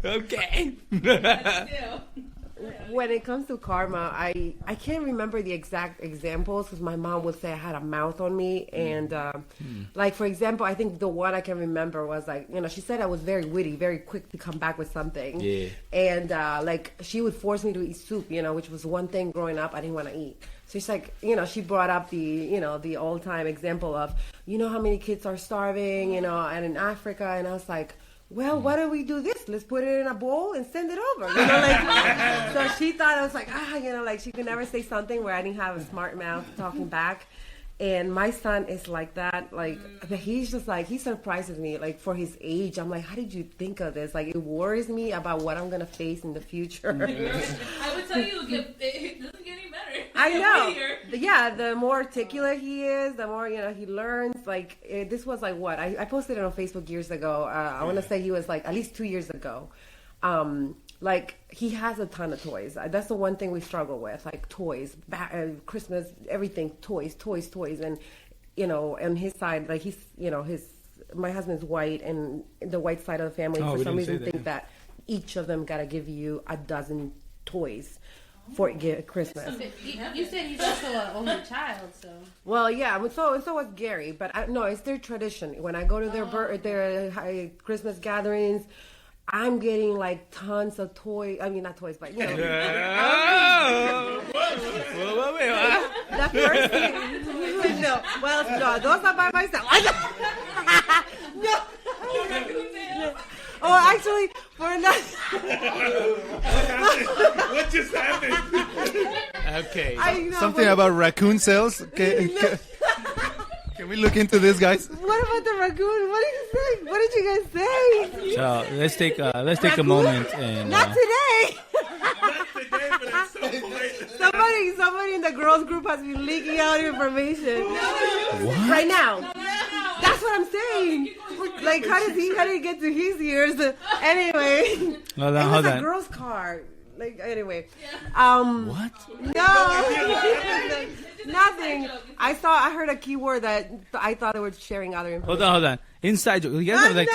Okay. When it comes to karma, I can't remember the exact examples because my mom would say I had a mouth on me. And like, for example, I think the one I can remember was like, she said I was very witty, very quick to come back with something. Yeah. And like, she would force me to eat soup, which was one thing growing up I didn't want to eat. So she's like, she brought up the, the all-time example of, how many kids are starving, and in Africa. And I was like, well, why don't we do this? Let's put it in a bowl and send it over. So she thought I was like, like she could never say something where I didn't have a smart mouth talking back. And my son is like that. Like, he's just like, he surprises me. Like, for his age, I'm like, how did you think of this? Like, it worries me about what I'm going to face in the future. I would tell you, it doesn't get any better. I know. Yeah, the more articulate he is, the more, he learns. Like, this was like what? I posted it on Facebook years ago. I want to say he was like at least 2 years ago. Like, he has a ton of toys. That's the one thing we struggle with, like toys, Christmas, everything, toys. And, on his side, like my husband's white, and the white side of the family, for some reason, think that each of them got to give you a dozen toys for Christmas. You said he's also an only child, so. Well, yeah, so was Gary, but no, it's their tradition. When I go to their Christmas gatherings, I'm getting like tons of toys. I mean, not toys, but Wait, the first thing. No, those are by myself. No. Oh, actually, we're not. What just happened? Okay. Something about raccoon sales. Can we look into this, guys? What about the raccoon? What did you say? What did you guys say? So let's take a moment and. Not today. Not today, but at some point. Somebody in the girls group has been leaking out information. What? Right now. That's what I'm saying. Like, how did he get to his ears? Anyway. Hold It on. was a girl's car. Like, anyway. What? No. Nothing. I heard a keyword that I thought they were sharing other information. Hold on. Inside joke. You guys have like,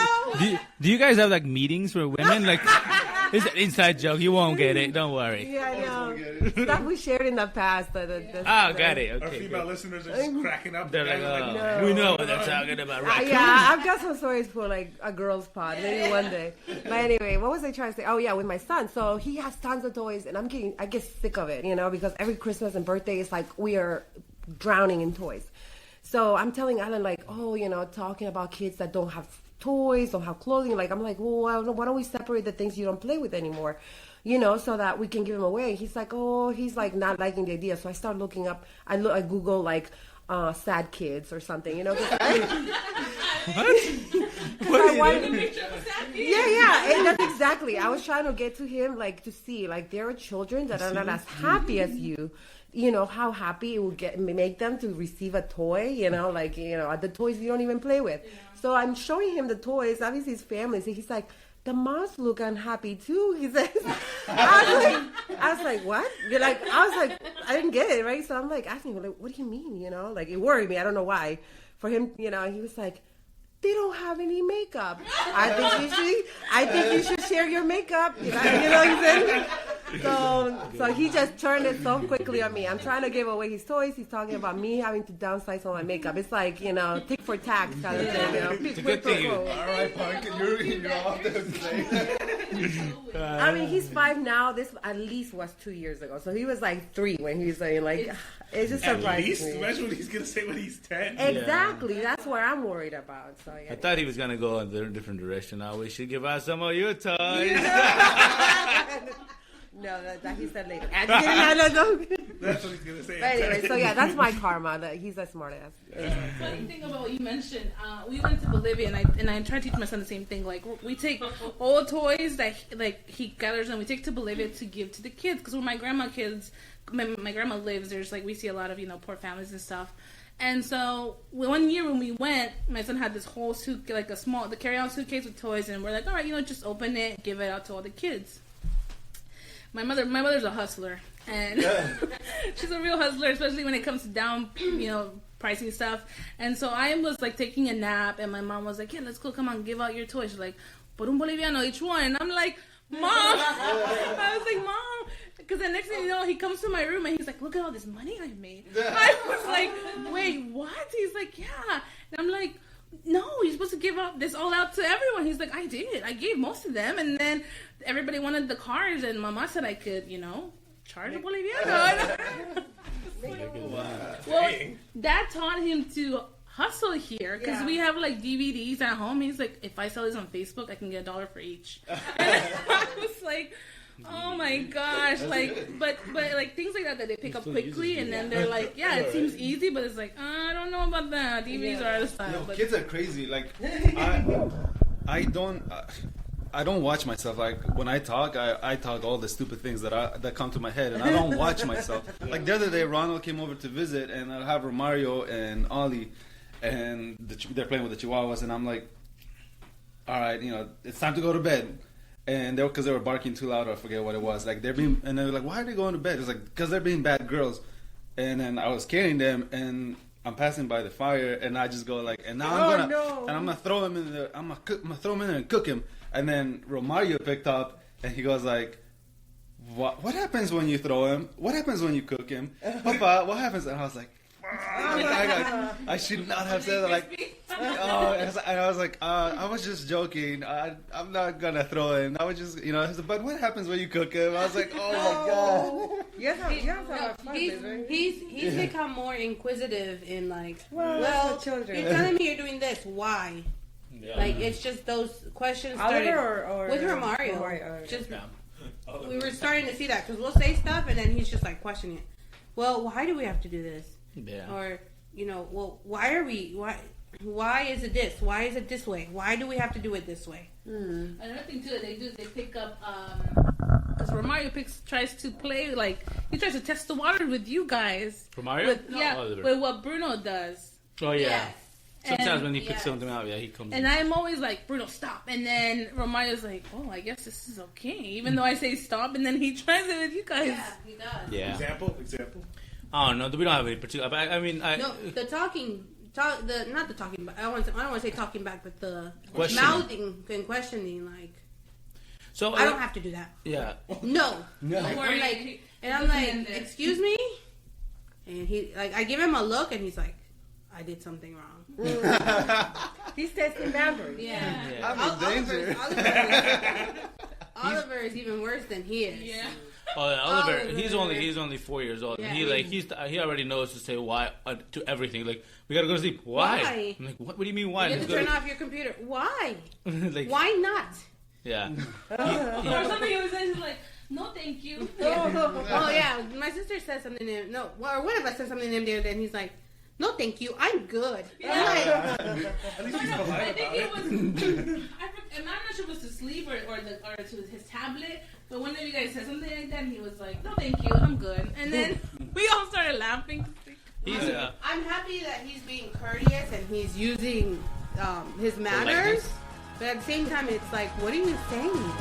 do you guys have like meetings for women? Like, it's an inside joke. You won't get it. Don't worry. Yeah, I know. Stuff we shared in the past. Got it. Okay. Our female listeners are just cracking up. They're like, No. we know what they're talking about. Right? Yeah, I've got some stories for like a girl's pod, maybe one day. But anyway, what was I trying to say? Oh yeah, with my son. So he has tons of toys, and I get sick of it, because every Christmas and birthday is like we are drowning in toys. So I'm telling Alan like, talking about kids that don't have toys, don't have clothing. Like I'm like, well, why don't we separate the things you don't play with anymore? So that we can give them away. He's like, he's like not liking the idea. So I start looking up. I Google like sad kids or something, What? Yeah, and that's exactly. I was trying to get to him, like to see, like there are children that are not as happy as you. How happy it will make them to receive a toy. The toys you don't even play with. Yeah. So I'm showing him the toys. Obviously, his family. So he's like, the moms look unhappy too. He says. I was like, what? I was like, I didn't get it, right? So I'm like asking him, like, what do you mean? Like it worried me. I don't know why. For him, he was like, they don't have any makeup. I think you should share your makeup. You know what I'm saying? So he just turned it so quickly on me. I'm trying to give away his toys. He's talking about me having to downsize on my makeup. It's like, tick for tack kind of thing. It's a good thing. All right, punk, you're off there today. I mean, he's 5 now. This at least was 2 years ago. So he was like 3 when he was saying like, it just surprised me. Imagine what he's gonna say when he's 10. Exactly. Yeah. That's what I'm worried about. So yeah. I thought he was gonna go in a different direction. Now we should give out some of your toys. No, that he said later. No. That's what he's gonna say. But anyway, so yeah, that's my karma. He's a smart ass. Funny thing about what you mentioned, we went to Bolivia and I try to teach my son the same thing. Like we take old toys that he gathers and we take to Bolivia to give to the kids because when my grandma lives, there's like we see a lot of poor families and stuff. And so one year when we went, my son had this whole suit, like the carry-on suitcase with toys, and we're like, all right, just open it, give it out to all the kids. My mother's a hustler, and she's a real hustler, especially when it comes to down, pricing stuff. And so I was like taking a nap, and my mom was like, yeah, let's go, come on, give out your toys. She's like, por un boliviano each one. And I'm like, Mom. I was like, Mom. Because the next thing you know, he comes to my room and he's like, look at all this money I made. I was like, wait, what? He's like, yeah. And I'm like, no, you're supposed to give out this all out to everyone. He's like, I did. I gave most of them. And then everybody wanted the cars, and Mama said I could, charge a boliviano. Well, Dad taught him to hustle here because we have like DVDs at home. He's like, if I sell this on Facebook, I can get $1 for each. And I was like, oh my gosh, like, but like things like that they pick up quickly, and then they're like, yeah, it seems easy, but it's like, I don't know about that. DVDs are out of style. Kids are crazy. Like, I don't watch myself. Like when I talk all the stupid things that come to my head, and I don't watch myself. Like the other day, Ronald came over to visit, and I have Romario and Ollie, and they're playing with the Chihuahuas, and I'm like, all right, it's time to go to bed. And because they were barking too loud, or I forget what it was. Like and they were like, why are they going to bed? It's like because they're being bad girls. And then I was carrying them, and I'm passing by the fire, and I just go like, and now I'm gonna throw him in there. I'm gonna throw him in there and cook him. And then Romario picked up, and he goes like, what happens when you throw him? What happens when you cook him? Papa, what happens? And I was like, I should not have said that. Like, and I was like, I was just joking. I'm not gonna throw him. I was just, but what happens when you cook him? I was like, oh my god. He's become more inquisitive in like, well, children. You're telling me you're doing this. Why? Yeah. Like it's just those questions started or with Romario. We were starting to see that because we'll say stuff and then he's just like questioning it. Well, why do we have to do this? Yeah. Or well, why is it this? Why is it this way? Why do we have to do it this way? Another thing too that they do is they pick up because Romario tries to play like he tries to test the water with you guys. Romario? With what Bruno does. Oh yeah. Yes. Sometimes when he picks something out, he comes. And I'm always like, Bruno, stop. And then Romario's like, oh, I guess this is okay. Even though I say stop, and then he tries it with you guys. Yeah, he does. Yeah. Example. I don't know. We don't have any particular. But I mean, no, the talking. Not the talking back. I don't want to say talking back, but the questioning. mouthing and questioning. Like, so I don't have to do that. Yeah. No. I'm like, excuse me. And he I give him a look, and he's like, I did something wrong. He's testing boundaries. Yeah. I'm in danger. Oliver is even worse than he is. Yeah. Oliver, he's only 4 years old, Yeah, and he already knows to say why to everything. Like, we gotta go to sleep. Why? I'm like, what do you mean why? You have to turn off your computer. Why? Like, why not? Yeah. Or something he was saying, he's like, no, thank you. Oh yeah, my sister said something to him. or one of us said something to him the other day, and he's like, no, thank you. I'm good. Yeah. I think it was. I'm not sure if it was to sleep or to his tablet. But one of you guys said something like that, and he was like, "No, thank you. I'm good." And then we all started laughing. I'm happy that he's being courteous and he's using his manners. But at the same time, it's like, what are you saying?